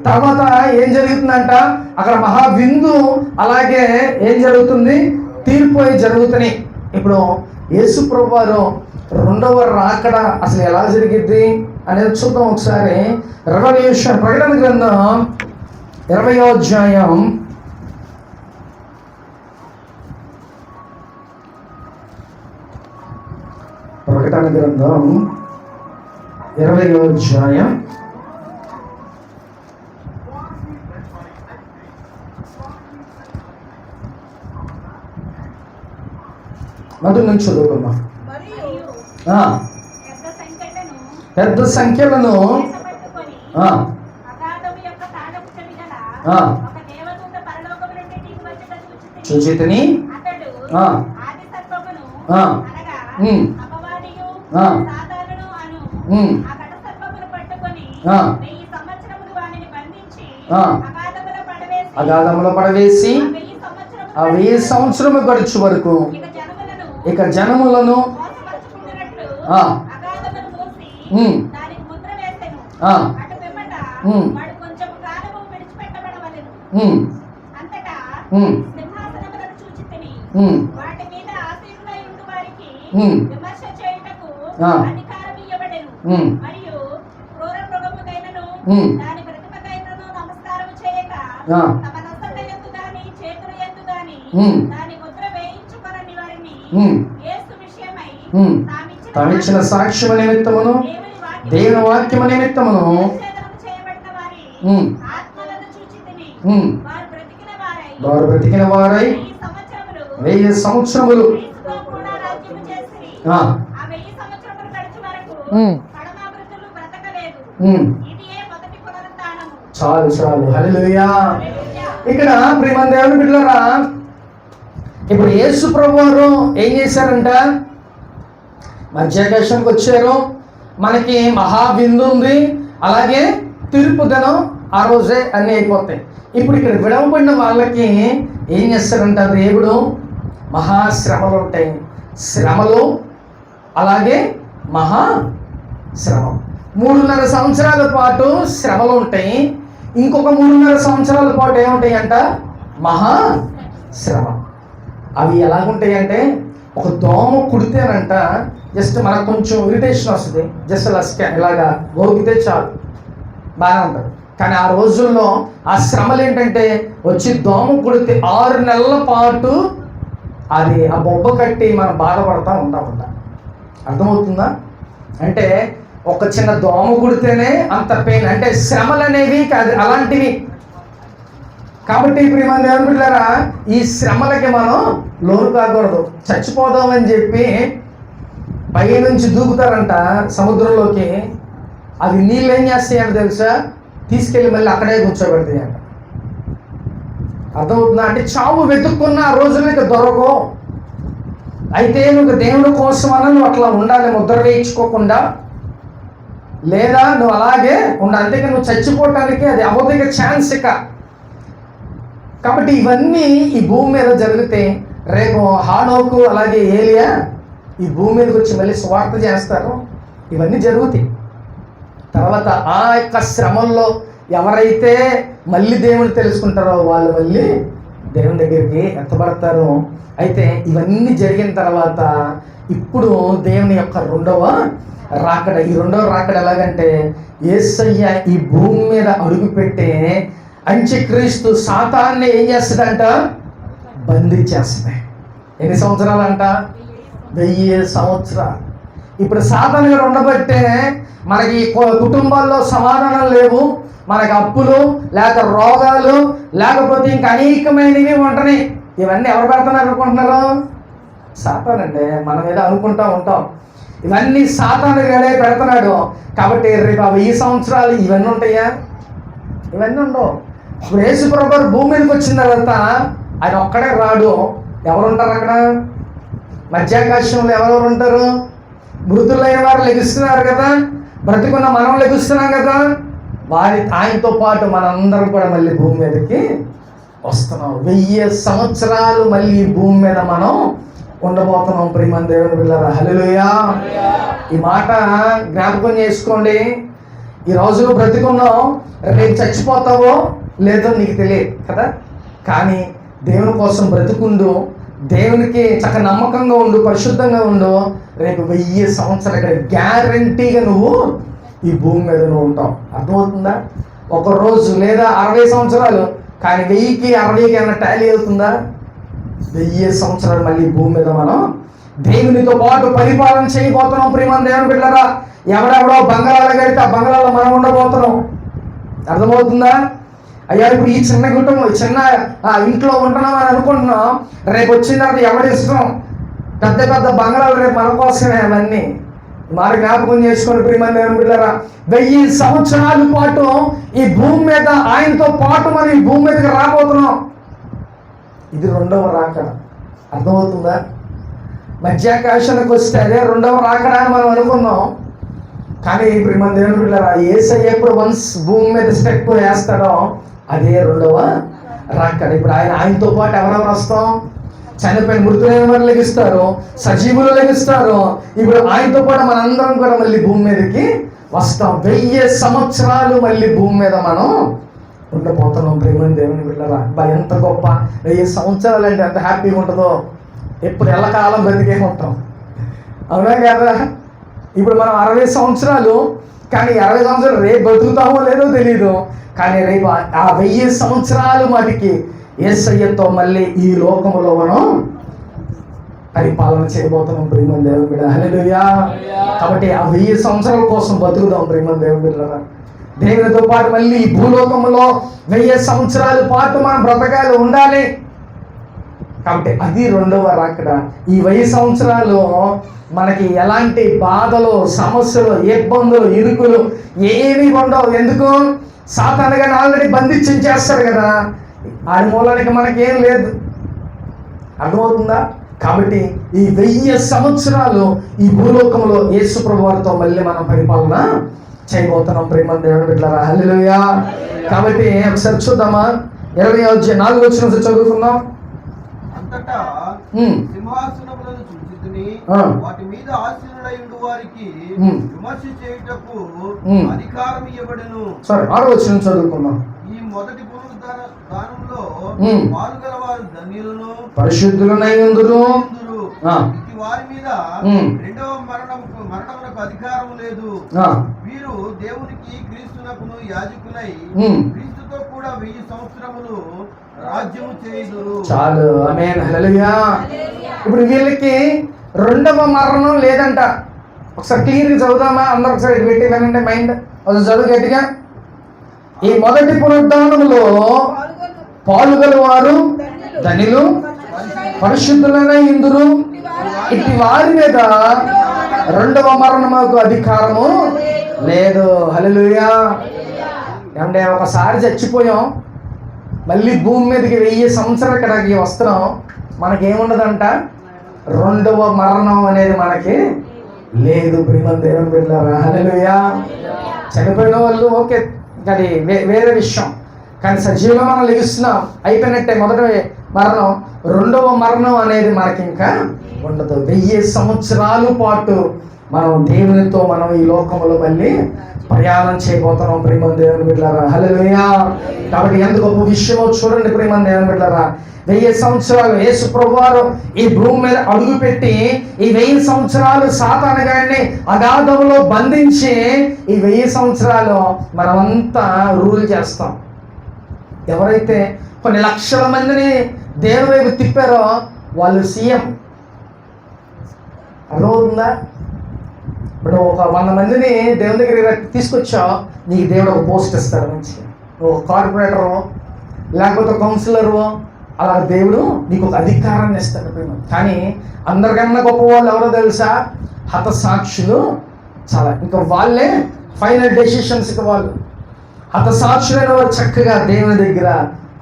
తర్వాత ఏం జరుగుతుందంట? అక్కడ మహావిందు, అలాగే ఏం జరుగుతుంది? తీర్పు జరుగుతున్నాయి. ఇప్పుడు యేసుప్రభు వారు రెండవ రాకడ అసలు ఎలా జరిగిద్ది అనేది చూద్దాం ఒకసారి. రెవల్యూషన్, ప్రకటన గ్రంథం 20వ అధ్యాయం 20వ అధ్యాయం 1 నుంచి చదువుకున్నాం. పెద్ద సంఖ్యలను చూచితిని, ఆ ఘట సర్పమును పట్టుకొని ఆ. 1000 సంవత్సరములు వానిని బంధించి ఆ. అగాధములో పడవేసి అగాధములో పడవేసి ఆ 1000 ఆ 1000 సంవత్సరము గడుచు వరకు ఇక జనములను మోసపరుచుకున్నట్లు ఆ. అగాధమును మూసి ఉమ్. దానికి ముద్ర వేసెను. ఆ. అటు పిమ్మట ఉమ్. వాడు కొంచెం కాలము విడిచిపెట్టబడవలెను. ఉమ్. అంతటా ఉమ్. సింహాసనములను చూచితిని. ఉమ్. వాటి మీద ఆసీనులై ఉండు వారికి ఉమ్. విమర్శ చేయుటకు ఆ. అధికారం ఇయ్యబడెను. ఉమ్. మరియు క్రూర మృగముకైనను ఉమ్. దాని ప్రతిమకైనను నమస్కారం చేయక ఆ. తమ నొసట యందు గాని చేతుల యందు గాని ఉమ్. దాని ముద్ర వేయించుకొనని వారిని ఉమ్. యేసు విషయమై ఉమ్. తామిచ్చిన సాక్ష్యము నిమిత్తమును దేవుని దేవుని వాక్యము నిమిత్తమును శిరఛేదనము చేయబడిన వారి ఉమ్. ఆత్మలను చూచితిని. ఉమ్. వారు బ్రతికిన వారై వారు బ్రతికిన వారై 1000 సంవత్సరములు 1000 సంవత్సరములు క్రీస్తుతో కూడా రాజ్యము చేసిరి. ఆ. ఆ 1000 సంవత్సరములు గడిచే వరకు ఉమ్. పరమావృతులు బ్రతకలేదు. ఉమ్. ఇదియే మొదటి పునరుత్థానము. చాలు హల్లెలూయా. హల్లెలూయా. ఇక్కడ ప్రియమైన దేవుని బిడ్డలారా, ఇప్పుడు యేసు ప్రభు వారు ఏం చేశారంట, మధ్యాకాశానికి వచ్చారు. మనకి మహావిందు ఉంది, అలాగే తీర్పు దినం ఆ రోజే అన్నీ అయిపోతాయి. ఇప్పుడు ఇక్కడ విడవబడిన వాళ్ళకి ఏం చేస్తారంట, దేవుడు మహాశ్రమలు ఉంటాయి, శ్రమలు అలాగే మహాశ్రమం. 3.5 సంవత్సరాల పాటు శ్రమలు ఉంటాయి, ఇంకొక 3.5 సంవత్సరాల పాటు ఏముంటాయి అంట, మహాశ్రమ. అవి ఎలాగుంటాయి అంటే, ఒక దోమ కుడితేనంట జస్ట్ మనకు కొంచెం ఇరిటేషన్ వస్తుంది, జస్ట్ ఇలాగా గోగితే చాలు, బాగానే ఉంటుంది. కానీ ఆ రోజుల్లో ఆ శ్రమలు ఏంటంటే, వచ్చి దోమ కుడితే 6 నెలల పాటు అది ఆ బొబ్బ కట్టి మనం బాధపడతా ఉంటామంట. అర్థమవుతుందా? అంటే ఒక చిన్న దోమ కుడితేనే అంత పెయిన్, అంటే శ్రమలు అనేవి కాదు అలాంటివి. కాబట్టి ప్రియమైన దేవుని బిడ్డలారా, ఈ శ్రమలకి మనం లోను కాకూడదు. చచ్చిపోదామని చెప్పి పై నుంచి దూకుతారంట సముద్రంలోకి, అవి నీళ్ళు ఏం చేస్తాయంట తెలుసా, తీసుకెళ్ళి మళ్ళీ అక్కడే కూర్చోబెడతాయి అంట. అర్థమవుతుందా? అంటే చావు వెతుక్కున్న ఆ రోజులు ఇక దొరకవు. అయితే నువ్వు దేవుడి కోసం అన్న నువ్వు అట్లా ఉండాలి, ముద్ర వేయించుకోకుండా, లేదా నువ్వు అలాగే ఉండాలి. అంతేకా నువ్వు చచ్చిపోవటానికి అది అవధిక ఛాన్స్ ఇక. కాబట్టి ఇవన్నీ ఈ భూమి మీద జరిగితే రేపు హానోకు అలాగే ఏలియా ఈ భూమి మీదకి వచ్చి మళ్ళీ స్వార్థ చేస్తారు. ఇవన్నీ జరుగుతాయి. తర్వాత ఆ యొక్క శ్రమంలో ఎవరైతే మళ్ళీ దేవుని తెలుసుకుంటారో వాళ్ళు మళ్ళీ దేవుని దగ్గరికి ఎత్తబడతారు. అయితే ఇవన్నీ జరిగిన తర్వాత ఇప్పుడు దేవుని యొక్క రెండవ రాకడ. ఈ రెండవ రాకడ ఎలాగంటే, యేసయ్య ఈ భూమి మీద అడుగుపెట్టే అంత్యక్రీస్తు సాతాన్ని ఏం చేస్తుందంట, బంధించేస్తుంది. ఎన్ని సంవత్సరాలు అంట, 1000 సంవత్సరాలు. ఇప్పుడు సాతాను గారు ఉండబట్టే మనకి కుటుంబాల్లో సమాధానం లేవు, మనకి అప్పులు లేక రోగాలు లేకపోతే ఇంకా అనేకమైనవి ఉంటున్నాయి. ఇవన్నీ ఎవరు పెడుతున్నారు అనుకుంటున్నారు? సాతానండి. మన మీద అనుకుంటా ఉంటాం, ఇవన్నీ సాతాను గడే పెడుతున్నాడు. కాబట్టి రేపు 1000 సంవత్సరాలు ఇవన్నీ ఉంటాయా? ఇవన్నీ ఉండవు. ఇప్పుడు యేసు ప్రభువు భూమి మీదకి వచ్చిన తర్వాత ఆయన ఒక్కడే రాడు. ఎవరు ఉంటారు అక్కడ? మధ్యాకాశంలో ఎవరెవరు ఉంటారు? మృతులైన వారు లెగుస్తున్నారు కదా, బ్రతికున్న మనం లెగుస్తున్నాం కదా, ఆయనతో పాటు మనందరం కూడా మళ్ళీ భూమి మీదకి వస్తున్నాం. 1000 సంవత్సరాలు మళ్ళీ ఈ భూమి మీద మనం ఉండబోతున్నాం. ప్రియమైన దేవుని బిడ్డలారా, హల్లెలూయా. ఈ మాట జ్ఞాపకం చేసుకోండి. ఈ రోజు బ్రతికున్నావు, రేపు చచ్చిపోతావో లేదో నీకు తెలియదు కదా, కానీ దేవుని కోసం బ్రతుకుండు, దేవునికి చక్క నమ్మకంగా ఉండు, పరిశుద్ధంగా ఉండు. రేపు 1000 సంవత్సరాలు ఇక్కడ గ్యారంటీగా నువ్వు ఈ భూమి మీద నువ్వు ఉంటావు. అర్థమవుతుందా? ఒక రోజు లేదా 60 సంవత్సరాలు, కానీ 1000కి 60కి ఏమైనా టాలీ అవుతుందా? 1000 సంవత్సరాలు మళ్ళీ భూమి మీద మనం దేవునితో పాటు పరిపాలన చేయబోతున్నాం. ప్రియమైన దేవుని బిడ్డలారా, ఎవడెవడో బంగాళాలు కడితే ఆ బంగాళాలో మనం ఉండబోతున్నాం. అర్థమవుతుందా? అయ్యా ఇప్పుడు ఈ చిన్న కుటుంబం, చిన్న ఇంట్లో ఉంటున్నాం అని అనుకుంటున్నాం. రేపు వచ్చిన తర్వాత ఎవరి ఇష్టం, పెద్ద పెద్ద బంగాళాలు రేపు మన కోసమే. అవన్నీ మరి జ్ఞాపకం చేసుకొని ప్రియమైన దేవుని బిడ్డలారా, 1000 సంవత్సరాల పాటు ఈ భూమి మీద ఆయనతో పాటు మనం ఈ భూమి మీదకి రాబోతున్నాం. ఇది రెండవ రాకడ. అర్థమవుతుందా? మధ్యాకాశానికి వస్తే అదే రెండవ రాకడ అని మనం అనుకున్నాం, కానీ ఇప్పుడు మన దేవుని బిడ్డలారా, యేసయ్య ఎప్పుడు వన్స్ భూమి మీద స్టెప్ వేస్తాడో అదే రెండవ రాకడ. ఇప్పుడు ఆయనతో పాటు ఎవరెవరు వస్తాం? చనిపోయిన మృతులైన వారు లెగిస్తారు, సజీవులు లెగిస్తారు. ఇప్పుడు ఆయనతో పాటు మనందరం కూడా మళ్ళీ భూమి మీదకి వస్తాం. 1000 సంవత్సరాలు మళ్ళీ భూమి మీద మనం ఉండబోతున్నాం. ప్రేమ దేవుని బిడ్డలారా, ఎంత గొప్ప 1000 సంవత్సరాలు అంటే ఎంత హ్యాపీగా ఉంటుందో. ఎప్పుడు ఎల్లకాలం బ్రతికే ఉంటాం, అవునా కదా? ఇప్పుడు మనం 60 సంవత్సరాలు, కానీ 60 సంవత్సరాలు రేపు బతుకుతామో లేదో తెలీదు. కానీ రేపు ఆ 1000 సంవత్సరాలు మటుకి యేసయ్యతో మళ్ళీ ఈ లోకంలో మనం పరిపాలన చేయబోతున్నాం. ప్రేమ దేవుని బిడ్డ, హల్లెలూయా. కాబట్టి ఆ 1000 సంవత్సరాల కోసం బతుకుదాం. ప్రేమ దేవుని బిడ్డలారా, దేవునితో పాటు మళ్ళీ ఈ భూలోకంలో 1000 సంవత్సరాల పాటు మనం బ్రతకాలి, ఉండాలి. కాబట్టి అది రెండవ రాకడ. ఈ 1000 సంవత్సరాలు మనకి ఎలాంటి బాధలు, సమస్యలు, ఇబ్బందులు, ఇరుకులు ఏమీ ఉండవు. ఎందుకు? సాతాను గాని ఆల్రెడీ బంధించేస్తాడు కదా, ఆడి మూలానికి మనకేం లేదు. అర్థమవుతుందా? కాబట్టి ఈ 1000 సంవత్సరాలు ఈ భూలోకంలో యేసు ప్రభు వారితో మళ్ళీ మనం పరిపాలన చేయబోతున్నాం. ప్రేమ దేవుని బిడ్డలారా, హల్లెలూయా. కాబట్టి ఒకసారి చూద్దామా, 24 వచనం చదువుకుందాం. అంతటా సింహాసనములను చూచితిని, వాటి మీద ఆసీనులైన వారికి విమర్శ చేయుటకు అధికారం ఇవ్వబడెను. సరే, 6వ వచనం చదువుకుందాం. ఈ మొదటి పునరుద్ధానంలో పాల్గొన వారు ధన్యులను, పరిశుద్ధులనై ఉందురు. ఇది వారి మీద రెండవ మరణమునకు అధికారం లేదు. వీరు దేవునికి క్రీస్తునకును యాజకులై క్రీస్తుతో కూడా 1000 సంవత్సరములు రాజ్యము చేయుదురు. చాలు, ఆమేన్, హల్లెలూయా. ఇప్పుడు వీళ్ళకి రెండవ మరణం లేదంట. ఒకసారి క్లియర్గా చదువుదామా? అందరూ ఒకసారి పెట్టి వినండి, మైండ్ అది చదువు గట్టిగా. ఈ మొదటి పునరుద్ధానములో పాల్గొన వారు ధనిలు, పరిశుద్ధులైన ఇందురు. ఇటు వారి మీద రెండవ మరణముకు అధికారము లేదు. హల్లెలూయా. ఏమంటే ఒకసారి చచ్చిపోయాం, మళ్ళీ భూమి మీదకి 1000 సంవత్సరాలు ఇక్కడికి వస్తున్నాం. మనకేముండదంట, రెండవ మరణం అనేది మనకి లేదు. ప్రేమ దేవుని బిడ్డలారా, హల్లెలూయా. చనిపోయిన వాళ్ళు ఓకే, అది వేరే విషయం. కానీ సజీవంగా మనం లెగిస్తున్నాం, అయిపోయినట్టే మొదటి మరణం. రెండవ మరణం అనేది మనకి ఇంకా ఉండదు. 1000 సంవత్సరాల పాటు మనం దేవునితో మనం ఈ లోకంలో మళ్ళీ ప్రయాణం చేయబోతున్నాం. ప్రేమ దేవుని బిడ్డలారా, హల్లెలూయా. కాబట్టి ఎంత గొప్ప విషయమో చూడండి. ప్రేమ దేవుని బిడ్డలారా, 1000 సంవత్సరాలు యేసు ప్రభువారు ఈ భూమి మీద అడుగుపెట్టి ఈ 1000 సంవత్సరాలు సాతాను గారిని అగాధంలో బంధించి ఈ 1000 సంవత్సరాలు మనమంతా రూల్ చేస్తాం. ఎవరైతే కొన్ని లక్షల మందిని దేవుని వైపు తిప్పారో వాళ్ళు సీఎం. అర్థమవుతుందా? ఇప్పుడు ఒక 100 మందిని దేవుని దగ్గర తీసుకొచ్చావు, నీకు దేవుడు ఒక పోస్ట్ ఇస్తాడు మంచిగా. నువ్వు ఒక కార్పొరేటరు లేకపోతే కౌన్సిలరు, అలా దేవుడు నీకు ఒక అధికారాన్ని ఇస్తాడు. కానీ అందరికన్నా గొప్ప వాళ్ళు ఎవరో తెలుసా? హతసాక్షులు. చాలా ఇంకా వాళ్ళే ఫైనల్ డెసిషన్స్. ఇక వాళ్ళు హతసాక్షులైన వారు చక్కగా దేవుని దగ్గర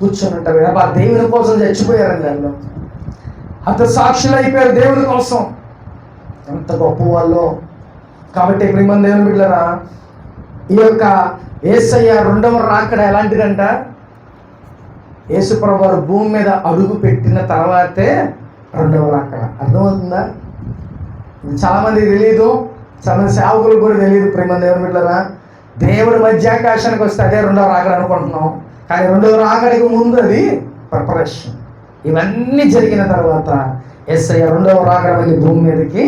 కూర్చొని ఉంటారు. ఆ దేవుని కోసం చచ్చిపోయారండి వాళ్ళు, హతసాక్షులు అయిపోయారు దేవుని కోసం. ఎంత గొప్ప వాళ్ళు. కాబట్టి ప్రేమ దేవుని బిడ్డలారా, ఈ యొక్క యేసయ్య రెండవ రాకడ ఎలాంటిదంట? యేసు ప్రభువు వారు భూమి మీద అడుగు పెట్టిన తర్వాతే రెండవ రాకడ. అర్థమవుతుందా? చాలామందికి తెలియదు, చాలామంది సేవకులకు కూడా తెలియదు. ప్రేమ దేవుని బిడ్డలారా, దేవుడి మధ్యాకాశానికి వస్తే అదే రెండవ రాకడ అనుకుంటున్నాం. కానీ రెండవ రాకడికి ముందు అది ప్రిపరేషన్. ఇవన్నీ జరిగిన తర్వాత యేసయ్య రెండవ రాకడ మళ్ళీ భూమి మీదకి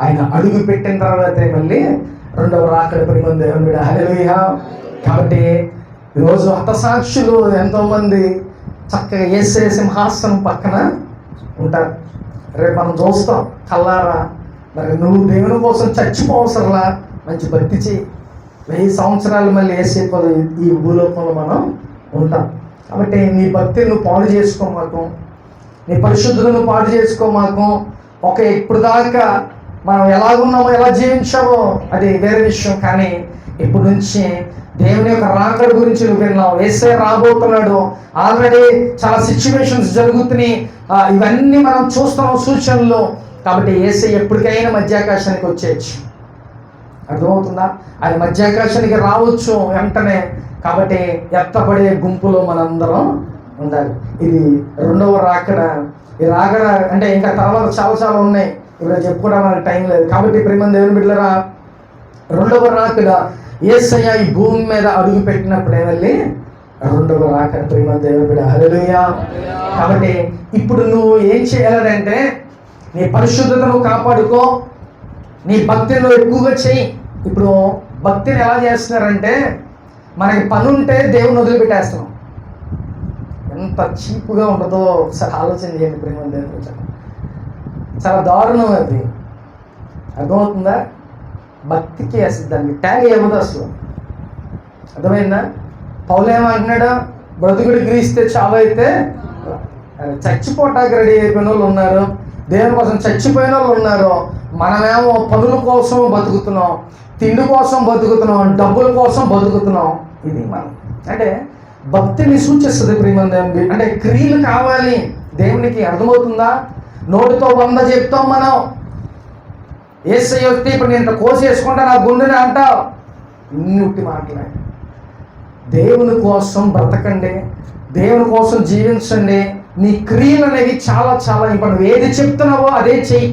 ఆయన అడుగు పెట్టిన తర్వాతే మళ్ళీ రెండవ రాకడ. ప్రేమ దేవుని బిడ్డ, హల్లెలూయా. కాబట్టి ఈరోజు హతసాక్షులు ఎంతోమంది చక్కగా యేసయ్య సింహాసనం పక్కన ఉంటారు. రేపు మనం చూస్తాం కల్లారా. మరి నువ్వు దేవుని కోసం చచ్చిపోవసరలా, మంచి భక్తి చేయి. 1000 సంవత్సరాలు మళ్ళీ యేసయ్య ఈ భూలోకంలో మనం ఉంటాం. కాబట్టి నీ భక్తిని నువ్వు పాడు చేసుకోమాకు, నీ పరిశుద్ధులను పాడు చేసుకోమాకు. ఒక ఇప్పుడు దాకా మనం ఎలాగున్నామో ఎలా జీవించామో అది వేరే విషయం. కానీ ఇప్పుడు నుంచి దేవుని యొక్క రాకడ గురించి నువ్వు విన్నావు. యేసయ్య రాబోతున్నాడు. ఆల్రెడీ చాలా సిచ్యువేషన్స్ జరుగుతున్నాయి. ఇవన్నీ మనం చూస్తున్నాం సూచనలు. కాబట్టి యేసయ్య ఎప్పటికైనా మధ్యాకాశానికి వచ్చేయచ్చు. అర్థమవుతుందా? ఆయన మధ్యాకాశానికి రావచ్చు వెంటనే. కాబట్టి ఎత్తపడే గుంపులో మనందరం ఉండాలి. ఇది రెండవ రాకడ. ఈ రాకడ అంటే ఇంకా తర్వాత చాలా చాలా ఉన్నాయి, ఇప్పుడు చెప్పుకోవడానికి టైం లేదు. కాబట్టి ప్రేమ దేవుని బిడ్డలారా, రెండవ రాకడ యేసయ్య ఈ భూమి మీద అడుగు పెట్టినప్పుడే వెళ్ళి రెండవ రాకడ. ప్రేమ దేవుని బిడ్డ, హల్లెలూయా. కాబట్టి ఇప్పుడు నువ్వు ఏం చేయాలంటే నీ పరిశుద్ధతను కాపాడుకో, నీ భక్తిని నువ్వు ఎక్కువగా చెయ్యి. ఇప్పుడు భక్తిని ఎలా చేస్తున్నారంటే, మనకి పని ఉంటే దేవుని వదిలిపెట్టేస్తున్నాం. ఎంత చీప్గా ఉంటుందో ఒకసారి ఆలోచన చేయండి ప్రేమ దేవుని. చాలా దారుణం అది. అర్థమవుతుందా? భక్తికి అసలు దానికి ట్యాగ్ ఏమవుతుంది అసలు, అర్థమైందా? పౌలు ఏమంటున్నాడు, బ్రతుకుడు గ్రీస్తే చావైతే చచ్చిపోటానికి రెడీ అయిపోయిన వాళ్ళు ఉన్నారు, దేవుని కోసం చచ్చిపోయిన వాళ్ళు ఉన్నారు. మనమేమో పనుల కోసం బతుకుతున్నాం, తిండి కోసం బతుకుతున్నాం, డబ్బుల కోసం బతుకుతున్నాం. ఇది మనం అంటే భక్తిని సూచిస్తుంది ప్రియమైన దేవుని. అంటే క్రియలు కావాలి దేవునికి, అర్థమవుతుందా? నోటితో 100 చెప్తాం మనం, యేసయ్య వస్తే ఇప్పుడు నేను కోసేసుకుంటా నా గుండెని అంటావు, ఇన్ని ఉట్టి మాట్లాడి. దేవుని కోసం బ్రతకండి, దేవుని కోసం జీవించండి. నీ క్రియలు అనేవి చాలా చాలా ఇప్పుడు నువ్వు ఏది చెప్తున్నావో అదే చెయ్యి.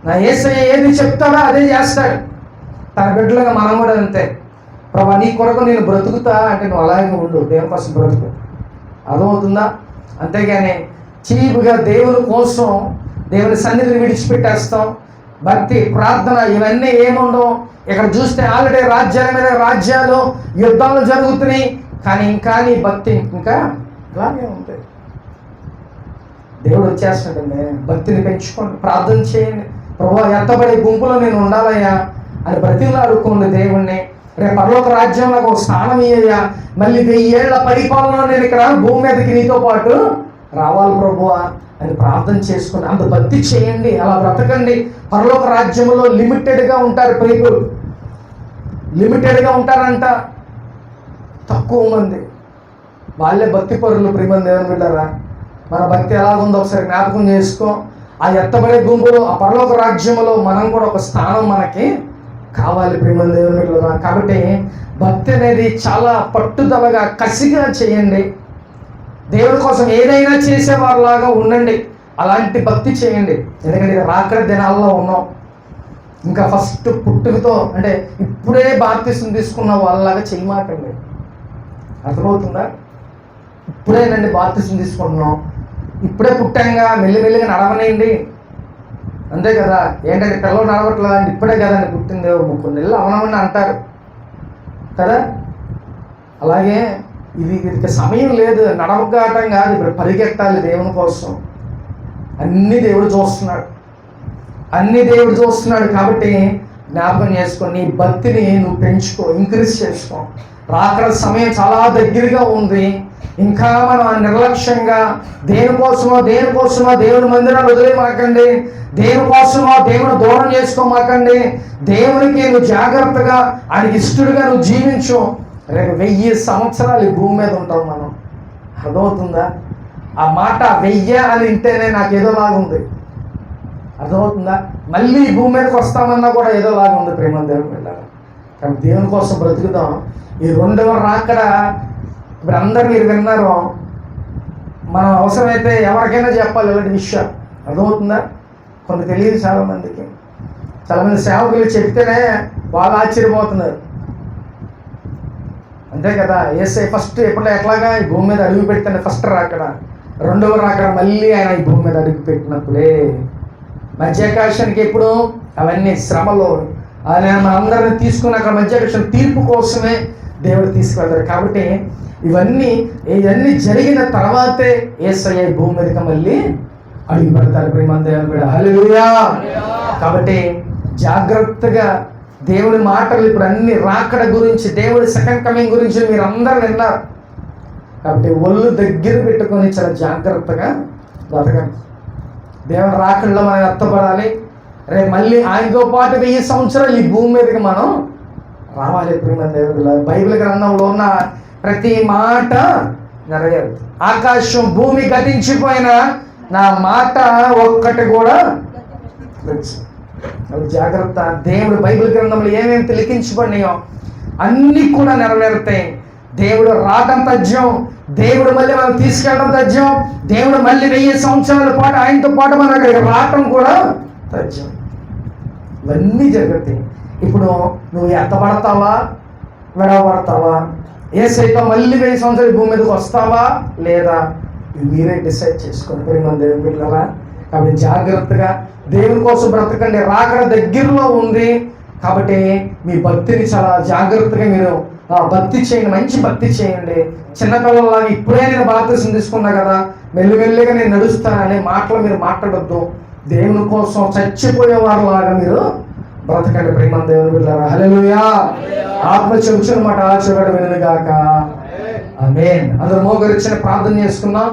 నా యేసయ్య ఏది చెప్తాడో అదే చేస్తాడు. తన బిడ్డలుగా మనం కూడా అంతే. ప్రభా నీ కొరకు నేను బ్రతుకుతా అంటే నువ్వు అలాగే ఉండు, దేవుని కోసం బ్రతుకు. అర్థమవుతుందా? అంతేగాని చీపుగా దేవుని కోసం దేవుని సన్నిధిని విడిచిపెట్టేస్తాం. భక్తి, ప్రార్థన ఇవన్నీ ఏముండవు. ఇక్కడ చూస్తే ఆల్రెడీ రాజ్యాల మీద రాజ్యాలు, యుద్ధాలు జరుగుతున్నాయి. కానీ ఇంకా నీ భక్తి ఇంకా అలాగే ఉంది. దేవుడు వచ్చేస్తాడండి. భక్తిని పెంచుకోండి, ప్రార్థన చేయండి. ప్రభా ఎత్తబడే గుంపులో నేను ఉండాలయ్యా అని బ్రతిలాడుకోండి దేవుణ్ణి. రేపు పరలోక రాజ్యంలో ఒక స్థానం ఇయ్యా, మళ్ళీ 1000 ఏళ్ల పరిపాలన నేను ఇక్కడ భూమి మీదకి నీతో పాటు రావాలి ప్రభువా అని ప్రార్థన చేసుకుని అంత భక్తి చేయండి. అలా బ్రతకండి. పరలోక రాజ్యంలో లిమిటెడ్గా ఉంటారు పీపుల్, లిమిటెడ్గా ఉంటారంట, తక్కువ మంది. వాళ్ళే భక్తి పరులు. ప్రియమైన దేవుని బిడ్డలారా, మన భక్తి ఎలాగుందో ఒకసారి జ్ఞాపకం చేసుకో. ఆ ఎత్తబడే గుంపులో ఆ పరలోక రాజ్యంలో మనం కూడా ఒక స్థానం మనకి కావాలి ప్రియమైన దేవుని బిడ్డలారా. కాబట్టి భక్తి అనేది చాలా పట్టుదలగా కసిగా చేయండి. దేవుడి కోసం ఏదైనా చేసేవారిలాగా ఉండండి. అలాంటి భక్తి చేయండి. ఎందుకంటే రాకడ దినాల్లో ఉన్నాం. ఇంకా ఫస్ట్ పుట్టుకతో అంటే ఇప్పుడే బాప్తిసం తీసుకున్న వాళ్ళలాగా చేయమాకండి. అర్థమవుతుందా? ఇప్పుడేనండి బాప్తిసం తీసుకుంటున్నాం, ఇప్పుడే పుట్టాంగా, మెల్లిమెల్లిగా నడవనేయండి, అంతే కదా. ఏంటంటే పిల్లలు నడవట్లేదండి, ఇప్పుడే కదండి పుట్టింది, 30 నెలలు అవనమని అంటారు కదా. అలాగే ఇది సమయం లేదు, నడవగాటం కాదు, ఇప్పుడు పరిగెత్తాలి దేవుని కోసం. అన్నీ దేవుడు చూస్తున్నాడు, అన్నీ దేవుడు చూస్తున్నాడు. కాబట్టి జ్ఞాపకం చేసుకో, నీ భక్తిని నువ్వు పెంచుకో, ఇంక్రీజ్ చేసుకో. రాకడ సమయం చాలా దగ్గరగా ఉంది. ఇంకా మనం నిర్లక్ష్యంగా దేనికోసమో దేవుని మందిరాలు వదిలేమాకండి, దేనికోసమో దేవుని దూరం చేసుకోమాకండి. దేవునికి నువ్వు జాగ్రత్తగా ఆయనకి ఇష్టడుగా నువ్వు జీవించు. రేపు 1000 సంవత్సరాలు ఈ భూమి మీద ఉంటాం మనం. అర్థమవుతుందా? ఆ మాట 1000 అని వింటేనే నాకు ఏదోలాగా ఉంది. అర్థమవుతుందా? మళ్ళీ ఈ భూమి మీదకి వస్తామన్నా కూడా ఏదోలాగా ఉంది ప్రేమ దేవుని వెళ్ళాలి. కానీ దేవుని కోసం బ్రతుకుదాం. ఈ రెండవ రాకడ ఇప్పుడు అందరు మీరు విన్నారు. మనం అవసరమైతే ఎవరికైనా చెప్పాలి ఇలాంటి విషయం. అర్థమవుతుందా? కొన్ని తెలియదు చాలామందికి. చాలామంది సేవకులు చెప్తేనే వాళ్ళు ఆశ్చర్యపోతున్నారు, అంతే కదా. యేసయ్య ఫస్ట్ ఎట్లాగా ఈ భూమి మీద అడుగు పెడితేనే ఫస్ట్ రాకడ, రెండవ రాకడ మళ్ళీ ఆయన ఈ భూమి మీద అడుగు పెట్టినప్పుడే. మధ్యాకాశానికి ఎప్పుడు అవన్నీ శ్రమలో ఆయన అందరిని తీసుకుని అక్కడ మధ్యాకాశం తీర్పు కోసమే దేవుడు తీసుకెళ్తారు. కాబట్టి ఇవన్నీ జరిగిన తర్వాతే యేసయ్య భూమి మీదకి మళ్ళీ అడుగు పెడతారు. ప్రేమ దేవుడు, హల్లెలూయా. కాబట్టి జాగ్రత్తగా దేవుని మాటలు ఇప్పుడు అన్ని రాకడ గురించి, దేవుడి సెకండ్ కమింగ్ గురించి మీరు అందరూ విన్నారు. కాబట్టి ఒళ్ళు దగ్గర పెట్టుకొని చాలా జాగ్రత్తగా బ్రతకండి. దేవుని రాకడలో మనం ఎత్తపడాలి. రేపు మళ్ళీ ఆయనతో పాటు 1000 సంవత్సరాలు ఈ భూమి మీదకి మనం రావాలి. ప్రేమ దేవుడు, బైబిల్ గ్రంథంలో ఉన్న ప్రతి మాట నెరవేరు. ఆకాశం భూమి గతించిపోయినా నా మాట ఒక్కటి కూడా అవి జాగ్రత్త. దేవుడు బైబిల్ గ్రంథంలో ఏమేమి లిఖించబడినాయో అన్నీ కూడా నెరవేరుతాయి. దేవుడు రావడం తథ్యం, దేవుడు మళ్ళీ మనం తీసుకెళ్ళడం తథ్యం, దేవుడు మళ్ళీ 1000 సంవత్సరాల పాటు ఆయనతో పాటు మనం అక్కడికి రావటం కూడా తథ్యం. ఇవన్నీ జరుగుతాయి. ఇప్పుడు నువ్వు ఎత్తబడతావా, విడవబడతావా, యేసయ్యతో మళ్ళీ 1000 సంవత్సరాలు భూమి మీదకి వస్తావా లేదా, మీరే డిసైడ్ చేసుకోండి. ప్రేమ దేవుని బిడ్డలారా, కాబట్టి జాగ్రత్తగా దేవుని కోసం బ్రతకండి. రాకడ దగ్గరలో ఉంది కాబట్టి మీ భక్తిని చాలా జాగ్రత్తగా మీరు భక్తి చేయండి, మంచి భక్తి చేయండి. చిన్నపిల్లలాగా ఇప్పుడే నేను బాప్తిసం తీసుకున్నా కదా, మెల్లిమెల్లిగా నేను నడుస్తాననే మాటలు మీరు మాట్లాడొద్దు. దేవుని కోసం చచ్చిపోయే వారిలాగా మీరు బ్రతకండి. ప్రేమ దేవుని బిడ్డలారా, హల్లెలూయా. ఆత్మ చెబుతున్న మాట ఆచరణ వినుగాక. ఆమేన్. అందరూ మోకరించి ప్రార్థన చేసుకుందాం.